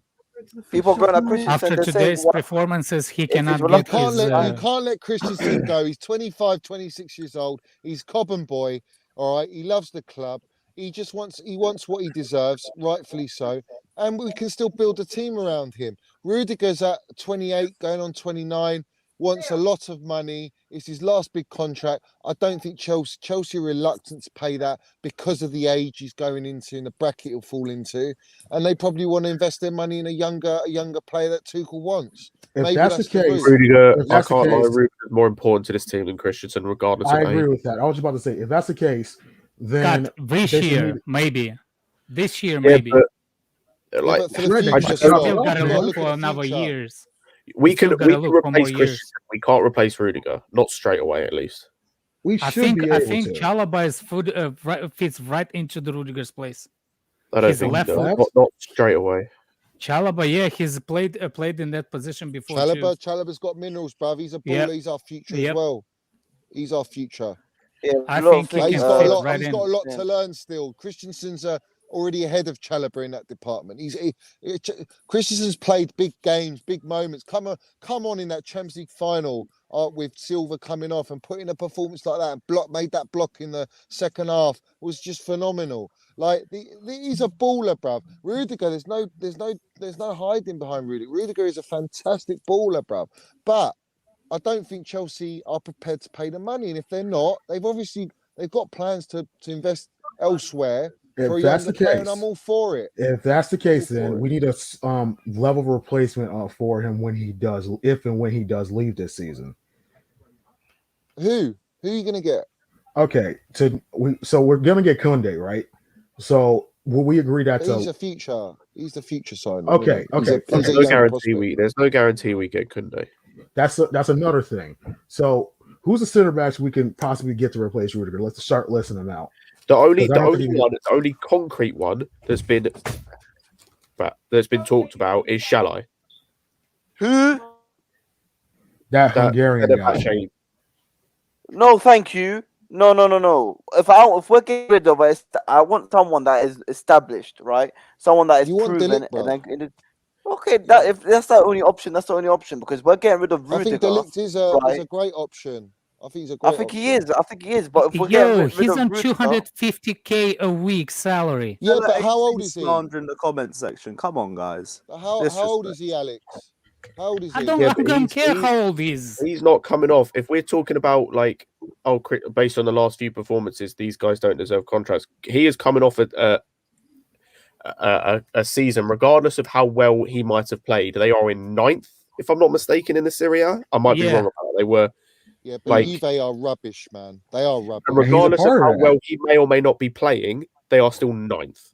People going at Christensen. After today's performances, he cannot get You can't let Christensen go. He's 25, 26 years old. He's Cobham boy. All right. He loves the club. He wants what he deserves, rightfully so. And we can still build a team around him. Rudiger's at 28, going on 29, wants a lot of money. It's his last big contract. I don't think Chelsea are reluctant to pay that because of the age he's going into and the bracket he'll fall into. And they probably want to invest their money in a younger player that Tuchel wants. If that's the case, Rudiger, I can't lie, Rudiger is more important to this team than Christensen, regardless of age. I agree with that. I was about to say, if that's the case, then this year, maybe. This year, maybe. But, like, I still got to look for another years. We can replace Christensen. We can't replace Rudiger, not straight away at least. I think Chalobah's fits right into the Rudiger's place. I don't think so. Not straight away. Chalobah, he's played in that position before. Chalobah's got minerals, bruv. He's a baller. He's our future as well. He's our future. Yeah, I think he's got a lot to learn still. Christensen's a already ahead of Chalobah in that department. Christensen's played big games, big moments. Come on in that Champions League final with Silva coming off and putting a performance like that and made that block in the second half was just phenomenal. Like he's a baller, bruv. Rudiger, there's no hiding behind Rudiger. Rudiger is a fantastic baller, bruv. But I don't think Chelsea are prepared to pay the money, and if they're not, they've got plans to invest elsewhere for a younger player, and I'm all for it. If that's the case, then we need a level replacement for him if and when he does leave this season. Who are you gonna get? Okay, so we're gonna get Koundé, right? So will we agree that he's a future? He's the future signing. Okay. There's no guarantee we get Koundé. That's another thing. So who's the center backs we can possibly get to replace Rudiger? Let's start listing them out. The only concrete one that's been talked about is Shalai. Who? That Hungarian guy. No, thank you. No. If we're getting rid of it, I want someone that is established, right? Someone that is proven. Okay, if that's the only option, that's the only option because we're getting rid of Rudiger. I think De Ligt is a great option. I think he's a great option. I think he is. But if we're getting rid he's of on Rudiger, 250k a week salary. Yeah, but how old is he? In the comment section. Come on, guys. How old is he, Alex? How old is he? I don't care how old he is. He's not coming off. If we're talking about based on the last few performances, these guys don't deserve contracts. He is coming off a season, regardless of how well he might have played. They are in 9th, if I'm not mistaken, in the Serie A. I might be wrong about it. They were. Yeah, but Juve are rubbish, man. They are rubbish. And regardless of how well he may or may not be playing, they are still 9th.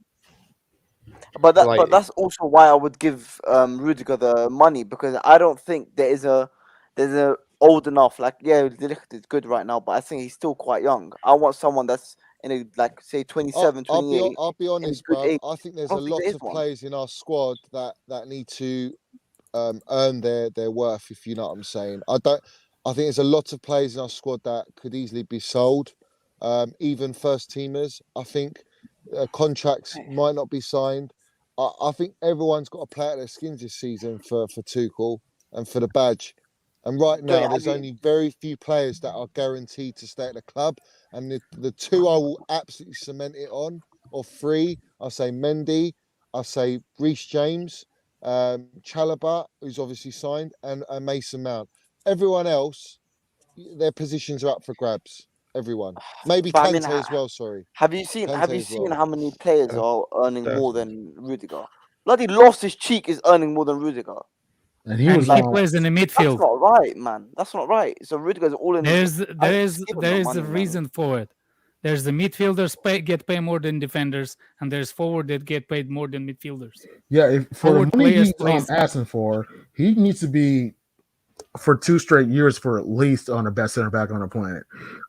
But that's also why I would give Rudiger the money because I don't think there's a old enough. Like De Ligt is good right now, but I think he's still quite young. I want someone that's in say 27, 28. I'll be honest, bro. I think there's a lot of players in our squad that need to earn their worth. If you know what I'm saying. I think there's a lot of players in our squad that could easily be sold. Even first teamers. I think contracts might not be signed. I think everyone's got to play out their skins this season for Tuchel and for the badge. And right now, there's only very few players that are guaranteed to stay at the club. And the two I will absolutely cement it on, or three, I'll say Mendy, I'll say Reece James, Chalobah, who's obviously signed, and Mason Mount. Everyone else, their positions are up for grabs. Everyone. Maybe Kante as well, sorry. Have you seen how many players are earning more than Rudiger? Bloody Loftus Cheek is earning more than Rudiger. And he plays in the midfield. That's not right, man. That's not right. So Rudiger's all in. There is a reason for it. There's the midfielders get paid more than defenders, and there's forward that get paid more than midfielders. Yeah, for the money he's asking for, he needs to be for 2 straight years for at least on the best center back on the planet.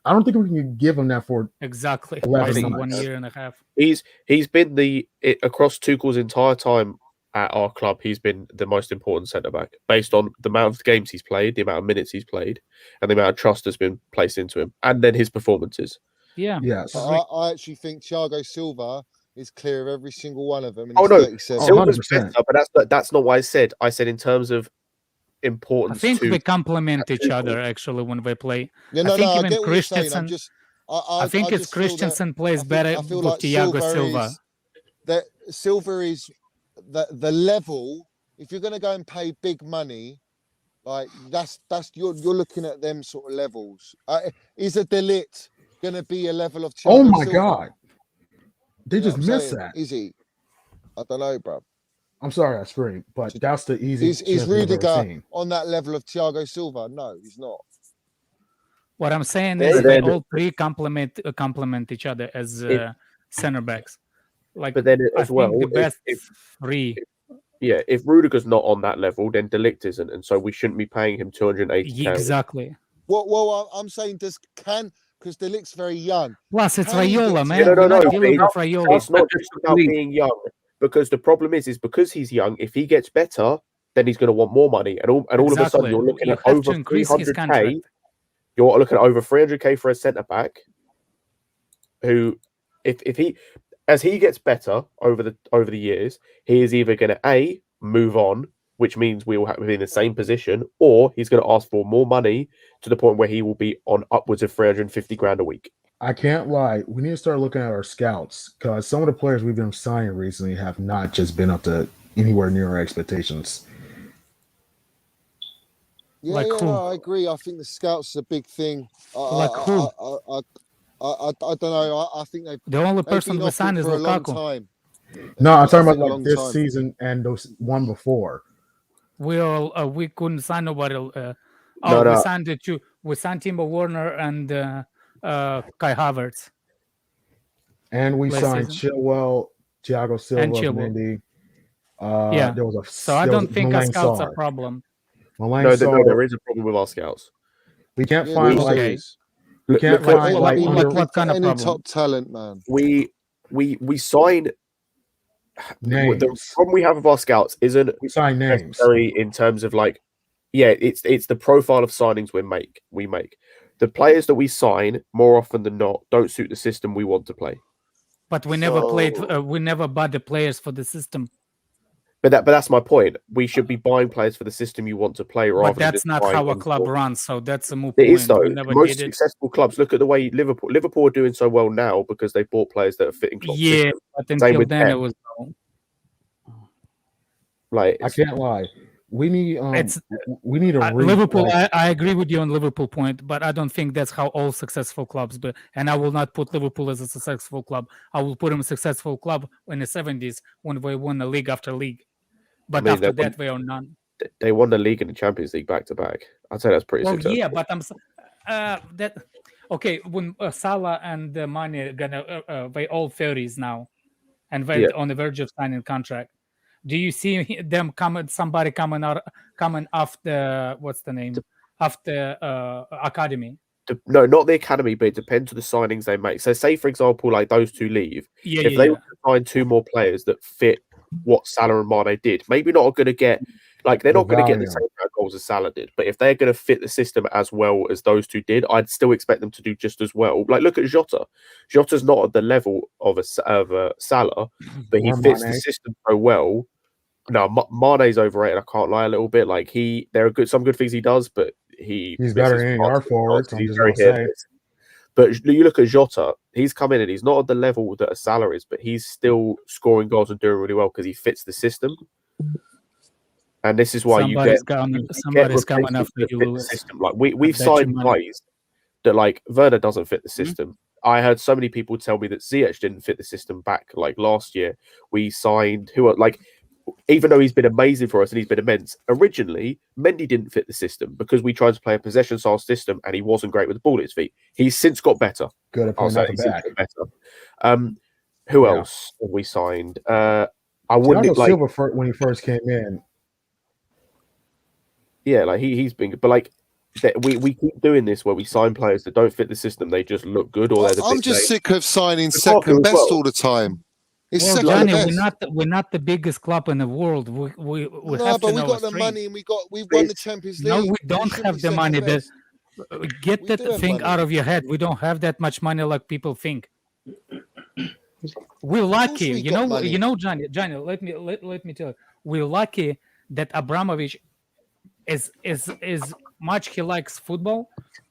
I don't think we can give him that for exactly 1 year and a half. He's been across Tuchel's entire time at our club. He's been the most important centre back based on the amount of games he's played, the amount of minutes he's played, and the amount of trust that's been placed into him, and then his performances. Yeah. Yes. I actually think Thiago Silva is clear of every single one of them. Silva's better, but that's not what I said. I said in terms of importance. I think we complement each other actually when we play. I think even Christensen. I think it's Christensen plays better with Thiago Silva. That Silva is the level. If you're going to go and pay big money, like that's you're looking at them sort of levels. Is a De Ligt going to be a level of Thiago Oh my Silva? God! They just missed that. Is he? I don't know, bro. I'm sorry I screamed, but that's the easiest. Is Rudiger on that level of Thiago Silva? No, he's not. What I'm saying is they all three complement each other as center backs. But then as well, the best three. If Rudiger's not on that level, then De Ligt isn't, and so we shouldn't be paying him 280k. Exactly. Well, I'm saying because De Ligt's very young. Plus, it's Raiola, man. No. It's not just about being young. Because the problem is because he's young, if he gets better, then he's going to want more mony. And all of a sudden, you're looking at over 300k. You're looking at over 300k for a centre-back who, if he... as he gets better over the years, he is either going to move on, which means we will have to be in the same position, or he's going to ask for more money to the point where he will be on upwards of 350 grand a week. I can't lie. We need to start looking at our scouts because some of the players we've been signing recently have not just been up to anywhere near our expectations. Yeah, no, I agree. I think the scouts is a big thing. Like who? I don't know. I think the only person we signed is Lukaku. No, I'm talking about like this season and those one before. We couldn't sign nobody. We signed the two. We signed Timo Werner and Kai Havertz. And we signed Chilwell, Thiago Silva, Mendy. There was a. So I don't think our scouts are a problem. No, there is a problem with our scouts. We can't find what kind of top talent, man. We sign names. The problem we have with our scouts isn't we sign names necessarily in terms of like, it's the profile of signings we make. The players that we sign more often than not don't suit the system we want to play. But we never we never bought the players for the system. But that's my point. We should be buying players for the system you want to play, rather. But that's not how a club runs. So that's a move. It is though. Most successful clubs. Look at the way Liverpool are doing so well now because they bought players that are fitting Klopp's system. But until then it was. Like I can't lie. We need. We need a Liverpool. I agree with you on Liverpool point, but I don't think that's how all successful clubs. And I will not put Liverpool as a successful club. I will put them a successful club in the 70s when they won the league after league. But after that, they are none. They won the league and the Champions League back to back. I'd say that's pretty successful. Yeah, but okay. When Salah and Mane gonna they all 30s now, and they're on the verge of signing contract. Do you see them somebody coming off the what's the name? Off the academy? No, not the academy, but it depends on the signings they make. So, say for example, like those two leave. If they find two more players that fit what Salah and Mane did, maybe not going to get they're not going to get the same amount of goals as Salah did. But if they're going to fit the system as well as those two did, I'd still expect them to do just as well. Like look at Jota. Jota's not at the level of a Salah, but he fits the system so well. No, Mane's overrated. I can't lie a little bit. Like there are some good things he does, but he's better than our forwards. He's very hit. But you look at Jota, he's come in and he's not at the level that a Salah is, but he's still scoring goals and doing really well because he fits the system. And this is why somebody's coming after you. System. Like we've signed guys that like Werner doesn't fit the system. Mm-hmm. I heard so many people tell me that Ziyech didn't fit the system back like last year. We signed even though he's been amazing for us and he's been immense, originally, Mendy didn't fit the system because we tried to play a possession-style system and he wasn't great with the ball at his feet. He's since got better. Good at putting out the back. Who else have we signed? I wouldn't Silva when he first came in. Yeah, like he's been good. But like we keep doing this where we sign players that don't fit the system. They just look good or they're the I'm just sick of signing second best all the time. Johnny, we're not the biggest club in the world. We have but we got the money and we've won the Champions League. No, we don't have the money. Get that thing out of your head. We don't have that much money like people think. We're lucky, you know, Johnny. Let me tell you, we're lucky that Abramovich is much he likes football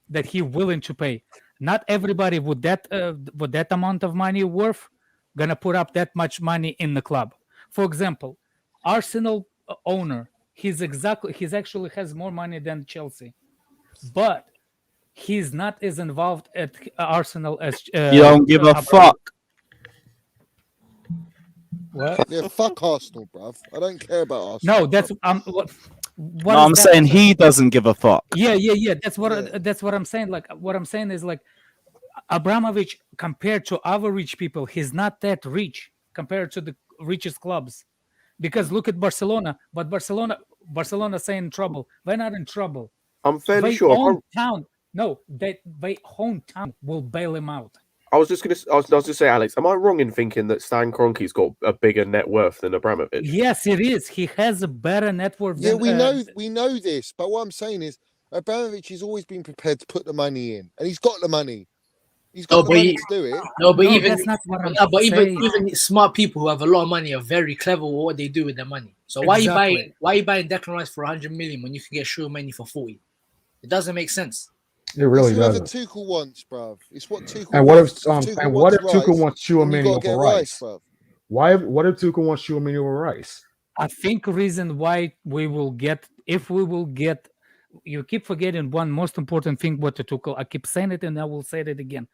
that he's willing to pay. Not everybody with that amount of money worth gonna put up that much money in the club. For example, Arsenal owner, he's actually has more money than Chelsea, but he's not as involved at Arsenal as you don't give a fuck. What? Yeah, fuck Arsenal, bruv. I don't care about Arsenal. No, that's what I'm saying he doesn't give a fuck. Yeah. That's what I'm saying. Like what I'm saying is like Abramovich compared to average people, he's not that rich compared to the richest clubs. Because look at Barcelona, but Barcelona's in trouble. They're not in trouble. I'm fairly sure. Their hometown will bail him out. I was just say, Alex, am I wrong in thinking that Stan Kroenke's got a bigger net worth than Abramovich? Yes, it is. He has a better net worth. Yeah, we know this, but what I'm saying is Abramovich has always been prepared to put the money in, and he's got the money. He's got the money to do it. No, but even that's not what I'm but saying. even smart people who have a lot of money are very clever with what they do with their money. So why Exactly. are you buying Declan Rice for 100 million when you can get Tchouaméni for 40? It doesn't make sense. It really it's whoever doesn't. Tuchel wants, bruv. It's what Tuchel And wants. what if Tuchel wants Tchouaméni over Rice? bruv. What if Tuchel wants Tchouaméni over Rice? I think reason why you keep forgetting one most important thing about the Tuchel. I keep saying it and I will say it again.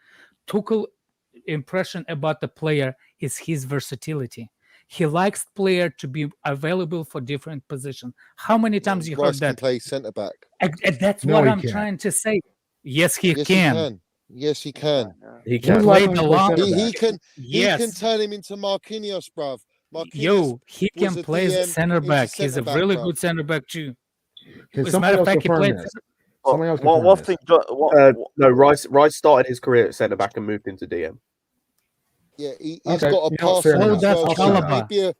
Tuchel impression about the player is his versatility. He likes player to be available for different positions. How many times you heard that? Can play centre back. And that's what I'm trying to say. Yes, he can. Yes, he can. He can. He can turn him into Marquinhos, bruv. He can play center back. He's a really good center back too. As a matter of fact, he played. No, Rice started his career at centre back and moved into DM. Yeah, he's got a pass. He'd be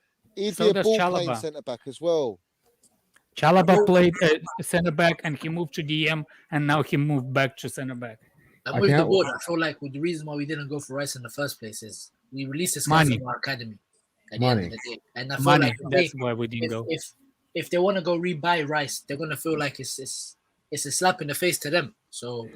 a ball playing centre back as well. Chalobah played centre back and he moved to DM and now he moved back to centre back. And with the board, I feel like the reason why we didn't go for Rice in the first place is we released this guy from our academy at the end of the day. And I feel like that's why we didn't go. If they want to go rebuy Rice, they're gonna feel like it's a slap in the face to them. So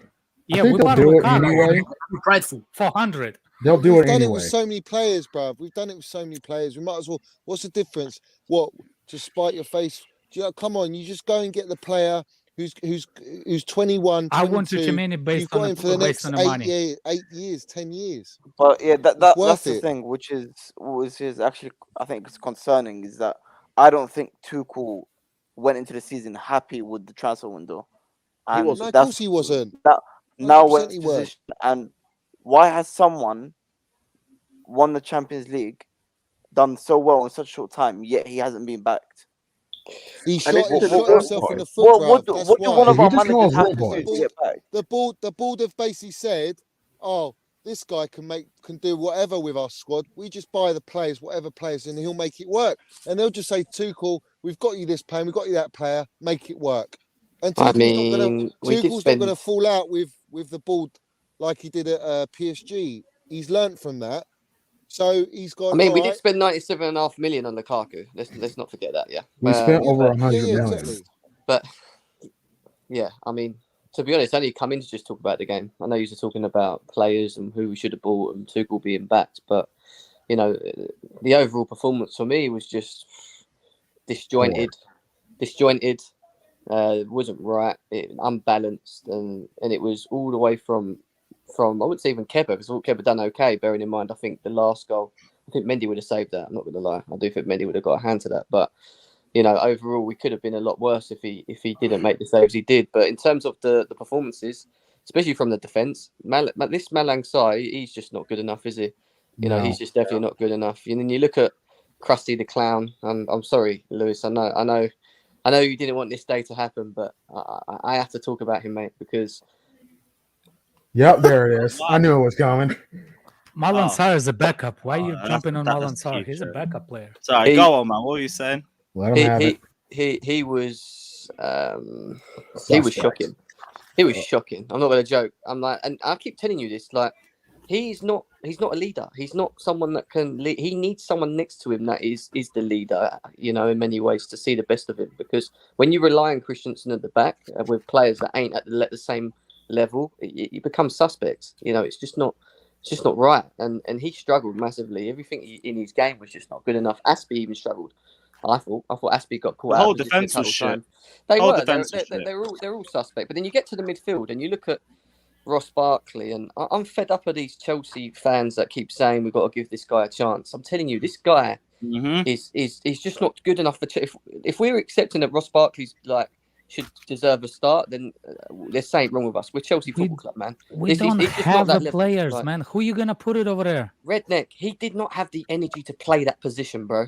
yeah, we bought it anyway. Prideful. 400. They'll do it anyway. We've done it with so many players, bruv. We've done it with so many players. We might as well. What's the difference? What? To spite your face? Come on, you just go and get the player who's 21. 22. I want Tchouaméni based on for the next money. 8 years, 10 years. But yeah, that's the thing, which is actually I think it's concerning, is that I don't think Tuchel went into the season happy with the transfer window. And of course he wasn't. Now we're in position, and why has someone won the Champions League, done so well in such a short time, yet he hasn't been backed? He shot himself in the foot. What do one of our managers have to do to get back? The board have basically said, "Oh, this guy can do whatever with our squad. We just buy the players, whatever players, and he'll make it work." And they'll just say, "Tuchel, we've got you this player, we've got you that player, make it work." And Tuchel's not going to fall out with the board like he did at PSG. He's learnt from that. So he's got. We did spend 97.5 million on Lukaku. Let's not forget that. Yeah, we spent over 100 million. Exactly. But yeah, to be honest, I only come in to just talk about the game. I know you're talking about players and who we should have bought and Tuchel being backed, but the overall performance for me was just disjointed. Wasn't right. Unbalanced, and it was all the way from I wouldn't say even Kepa, because I thought Kepa done okay, bearing in mind I think the last goal, I think Mendy would have saved that. I'm not going to lie. I do think Mendy would have got a hand to that. But, overall we could have been a lot worse if he didn't make the saves he did. But in terms of the performances, especially from the defence, this Malang Sai, he's just not good enough, is he? He's just definitely not good enough. And then you look at Krusty the Clown, and I'm sorry, Lewis, I know you didn't want this day to happen, but I have to talk about him, mate, because... Yep, there it is. I knew it was coming. Marlon Sarr is a backup. Why are you jumping on Marlon Sarr? He's a backup player. Sorry, go on, man. What were you saying? He was shocking. He was shocking. I'm not going to joke. I'm like, and I keep telling you this, like, he's not a leader. He's not someone that can lead. He needs someone next to him that is the leader, in many ways, to see the best of him. Because when you rely on Christensen at the back with players that ain't at the same level, you become suspects. It's just not right. And he struggled massively. Everything in his game was just not good enough. Aspie even struggled. I thought Aspie got caught out. The whole defense was shit. They're all suspect. But then you get to the midfield and you look at Ross Barkley, and I'm fed up of these Chelsea fans that keep saying we've got to give this guy a chance. I'm telling you, this guy is just not good enough for. If we're accepting that Ross Barkley's should deserve a start, then there's something wrong with us. We're Chelsea Football Club, man. We don't have the players, man. Who are you gonna put it over there? Redneck. He did not have the energy to play that position, bro.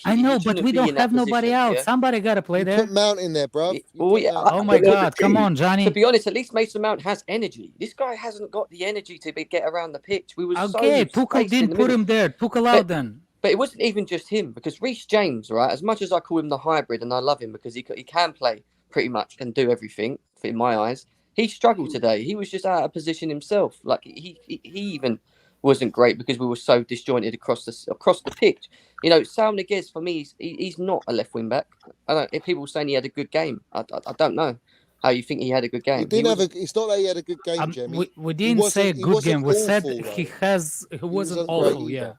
I know, but we don't have nobody else. Yeah? Somebody gotta play there. Put Mount in there, bro. Oh my God! Come on, Johnny. To be honest, at least Mason Mount has energy. This guy hasn't got the energy to get around the pitch. Tuchel didn't put him there. Tuchel out then. But it wasn't even just him, because Reece James, right? As much as I call him the hybrid, and I love him because he can play pretty much and do everything in my eyes, He struggled today. He was just out of position himself. Like he even wasn't great because we were so disjointed across the pitch. You know, Sam Niguez for me, he's not a left wing back. If people saying he had a good game, I don't know how you think he had a good game. He didn't have it's not that he had a good game, Jimmy. We didn't say a good game. We said he wasn't awful. Yeah.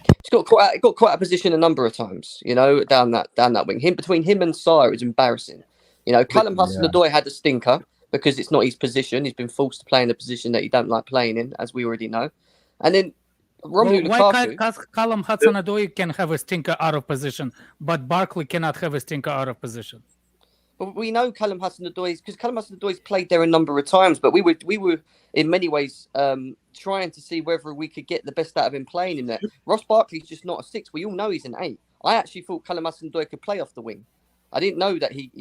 He's got quite out of position a number of times, you know, down that wing. Between him and Sarr, it was embarrassing. You know, Callum Hudson-Odoi had a stinker because it's not his position. He's been forced to play in a position that he don't like playing in, as we already know. And then Romelu Lukaku. Why Callum Hudson-Odoi can have a stinker out of position, but Barkley cannot have a stinker out of position? But we know Callum Hudson-Odoi because Callum Hudson-Odoi's played there a number of times, but we were in many ways trying to see whether we could get the best out of him playing in there. Ross Barkley's just not a 6. We all know he's an 8. I actually thought Callum Hudson-Odoi could play off the wing. I didn't know that he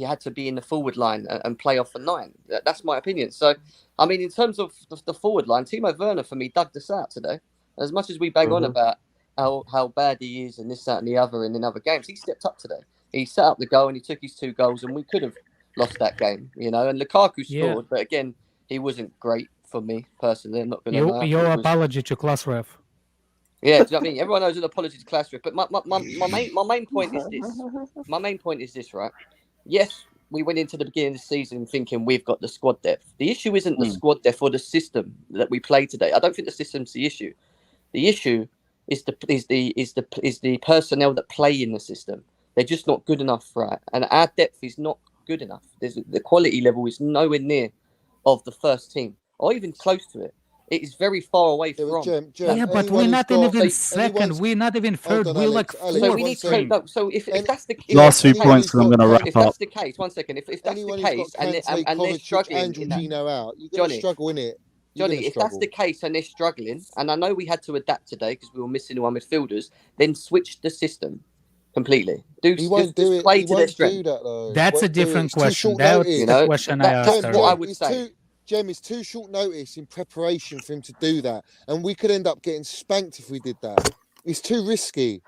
had to be in the forward line and play off the 9. That's my opinion. So, I mean, in terms of the forward line, Timo Werner for me dug this out today. As much as we bang on about how bad he is and this, that, and the other, and in other games, he stepped up today. He set up the goal and he took his 2 goals, and we could have lost that game, you know. And Lukaku scored, but again, he wasn't great for me personally. I'm not going to lie. Your apology to class ref. Yeah, do you know what I mean? Everyone knows an apology to class ref, but my main point is this. My main point is this, right? Yes, we went into the beginning of the season thinking we've got the squad depth. The issue isn't the squad depth or the system that we play today. I don't think the system's the issue. The issue is the personnel that play in the system. They're just not good enough, right? And our depth is not good enough. The quality level is nowhere near of the first team, or even close to it. It is very far away from. But we're not even second. We're not even third. We're like fourth. So we need to. So if that's the case, last few points, and I'm going to wrap up. If that's the case, 1 second. If that's the case, and they're struggling, you're going to struggle in it. Johnny, if that's the case and they're struggling, and I know we had to adapt today because we were missing our midfielders, then switch the system completely. Play to their strength. That's a different question. That's the question I asked. That's what I would say. Jem, it's too short notice in preparation for him to do that, and we could end up getting spanked if we did that. It's too risky.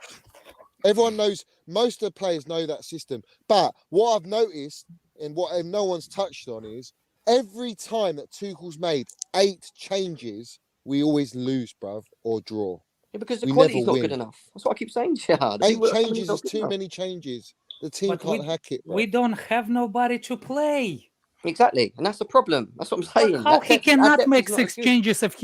Everyone knows, most of the players know that system. But what I've noticed, and what no one's touched on, is every time that Tuchel's made 8 changes, we always lose, bruv, or draw. Yeah, because the quality's not good enough. That's what I keep saying, Shahad. 8 changes is too many changes. The team can't hack it, bruv. We don't have nobody to play. Exactly, and that's the problem. That's what I'm saying. How he cannot make 6 changes if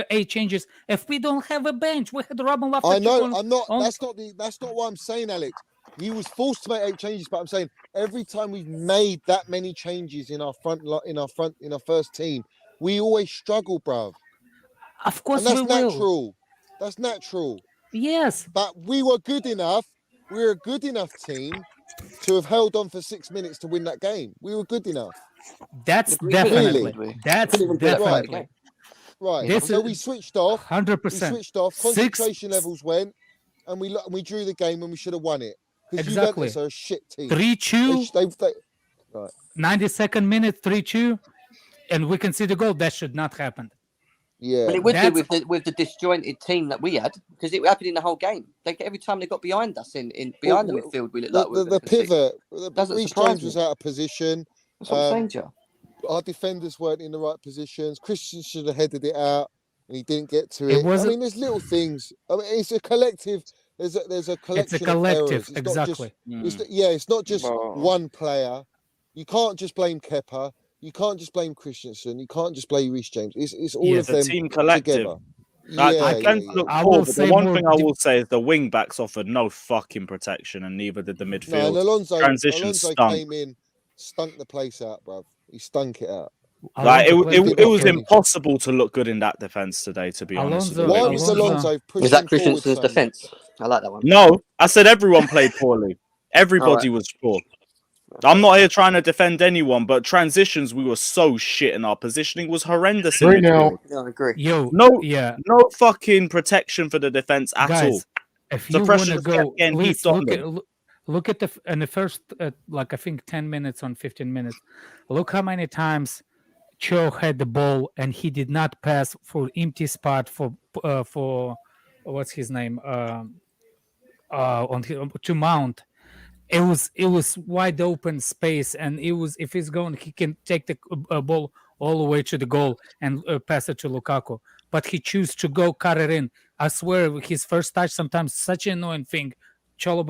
8 changes if we don't have a bench? We had Robin Loftus. I know. I'm not. That's not what I'm saying, Alex. He was forced to make 8 changes, but I'm saying every time we've made that many changes in our first team, we always struggle, bruv. Of course, and we natural. will. That's natural. Yes, but we were good enough. We're a good enough team to have held on for 6 minutes to win that game. We were good enough. That's definitely. That's definitely. Right. So we switched off. 100%. We switched off. Concentration levels went, and we drew the game when we should have won it. Exactly. Juventus are a shit team. 3-2. Right. 92nd minute, 3-2, and we can see the goal. That should not happen. Yeah, but it would do with the disjointed team that we had, because it happened in the whole game. Every time they got behind us behind the midfield, we looked like the pivot. Reece James was out of position. That's what I'm saying, Joe. Our defenders weren't in the right positions. Christian should have headed it out, and he didn't get to it. I mean, there's little things. I mean, it's a collective. There's a collection. It's a collective, of exactly. It's not just one player. You can't just blame Kepa. You can't just blame Christensen. You can't just blame Reece James. It's all of them team collective. together. The one thing I will say is the wing backs offered no fucking protection, and neither did the midfield. No, and Alonso stunk. came in, stunk the place out, bruv. He stunk it out. Like it was impossible to look good in that defense today. To be honest, why was Alonso pushing Was that Christensen's defense? I like that one. No, I said everyone played poorly. Everybody was poor. I'm not here trying to defend anyone, but transitions, we were so shit, and our positioning was horrendous. I agree. No fucking protection for the defense at all. If you want to go, please look at in the first, I think 10 minutes on 15 minutes. Look how many times Cho had the ball and he did not pass for empty spot for what's his name to Mount. It was wide open space, and if he's going, he can take the ball all the way to the goal and pass it to Lukaku. But he chooses to go cut it in. I swear, his first touch sometimes such an annoying thing. Cho,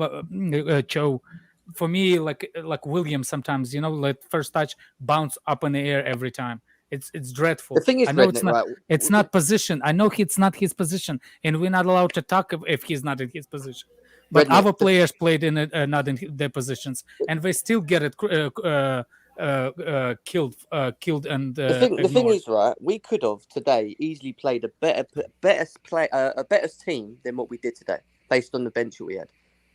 for me, like Williams sometimes, like first touch bounce up in the air every time. It's dreadful. The thing is, I know Redneck, it's not position. I know it's not his position, and we're not allowed to talk if he's not in his position. But other players played in not in their positions, and they still get it killed. And the thing is, right? We could have today easily played a better team than what we did today, based on the bench that we had.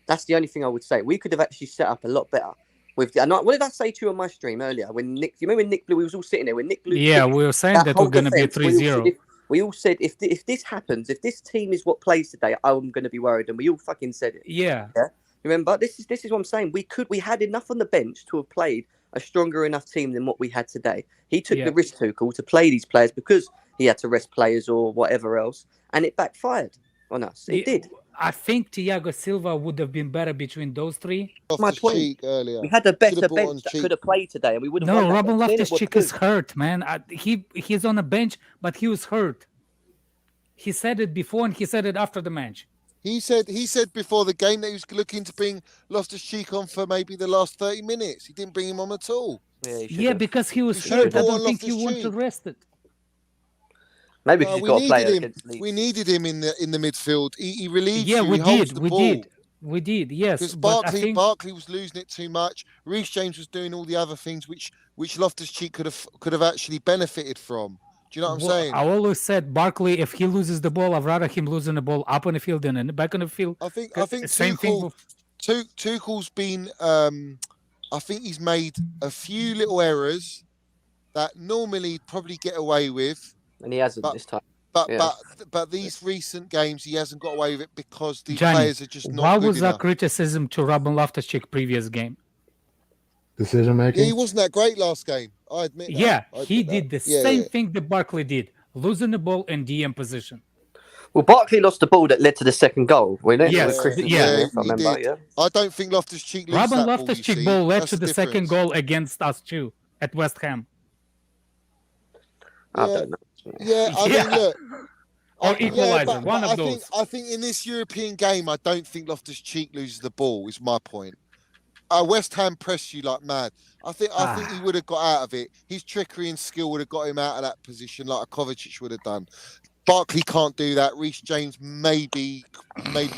That's the only thing I would say. We could have actually set up a lot better. What did I say to you on my stream earlier? When Nick, you remember when Nick Blue? We was all sitting there when Nick Blue. Yeah, we were saying that we're going to be 3-0. We all said if this happens, if this team is what plays today, I'm going to be worried, and we all fucking said it. Yeah. Remember, this is what I'm saying. We had enough on the bench to have played a stronger enough team than what we had today. He took the risk, Tuchel, to play these players because he had to rest players or whatever else, and it backfired on us. It did. I think Thiago Silva would have been better between those three. My point. We had a better bench that could have played today, and we would have. No, Robin Loftus-Cheek is hurt, man. He's on a bench, but he was hurt. He said it before, and he said it after the match. He said before the game that he was looking to bring Loftus-Cheek on for maybe the last 30 minutes. He didn't bring him on at all. Yeah, because he was hurt. I don't think he wanted to rest it. Maybe he's got a player against Leeds. We needed him in the midfield. He relieved you. We did. Yes, because Barkley was losing it too much. Reece James was doing all the other things which Loftus-Cheek could have actually benefited from. Do you know what I'm saying? I always said Barkley, if he loses the ball, I'd rather him losing the ball up on the field than back on the field. I think Tuchel's been. I think he's made a few little errors that normally he'd probably get away with, and he hasn't this time. But these recent games he hasn't got away with it because the players are just not. Why good was enough. that criticism to Robin Loftus-Cheek previous game? Decision making. Yeah, he wasn't that great last game. I admit that. Yeah, he did the same thing that Barkley did, losing the ball in DM position. Well, Barkley lost the ball that led to the second goal. I don't think Loftus-Cheek. Robin Loftus-Cheek ball led to the second goal against us too at West Ham. I don't know. Yeah, I mean, look. Or equalizer, one of those. I think in this European game, I don't think Loftus-Cheek loses the ball. Is my point. West Ham pressed you like mad. I think he would have got out of it. His trickery and skill would have got him out of that position, like a Kovacic would have done. Barkley can't do that. Reece James maybe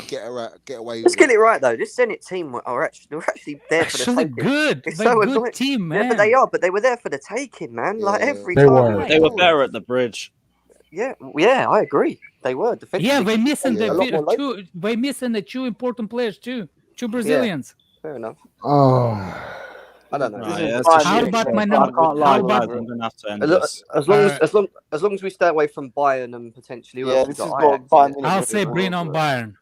get away. Let's get it right though. This Zenit team they're actually there for the taking. Good. It's they're so a good annoying. team, man. Yeah, but they are. But they were there for the taking, man. Like every they time. They were better at the bridge. Yeah, I agree. They were defensively. Yeah, they missing they missing the two important players too. Two Brazilians. Fair enough. Oh. I don't know. How about my number? I'm gonna have to end this. As long as we stay away from Bayern and potentially. I'll say bring on Bayern.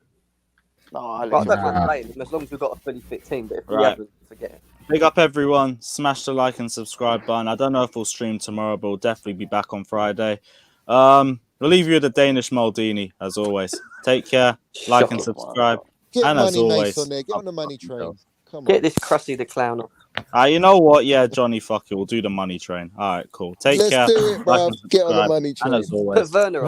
I don't mind playing him as long as we've got a fully fit team. But if we haven't, forget it. Big up everyone. Smash the like and subscribe button. I don't know if we'll stream tomorrow, but we'll definitely be back on Friday. We'll leave you with the Danish Maldini as always. Take care. Like and subscribe. Get and money, as always, on there. Get on the money train. Come Get on. this Crusty the clown off. You know what? Yeah, Johnny, fuck it. We'll do the money train. All right, cool. Take care. Let's do it, bro. Get on the money train. And as always. Put Werner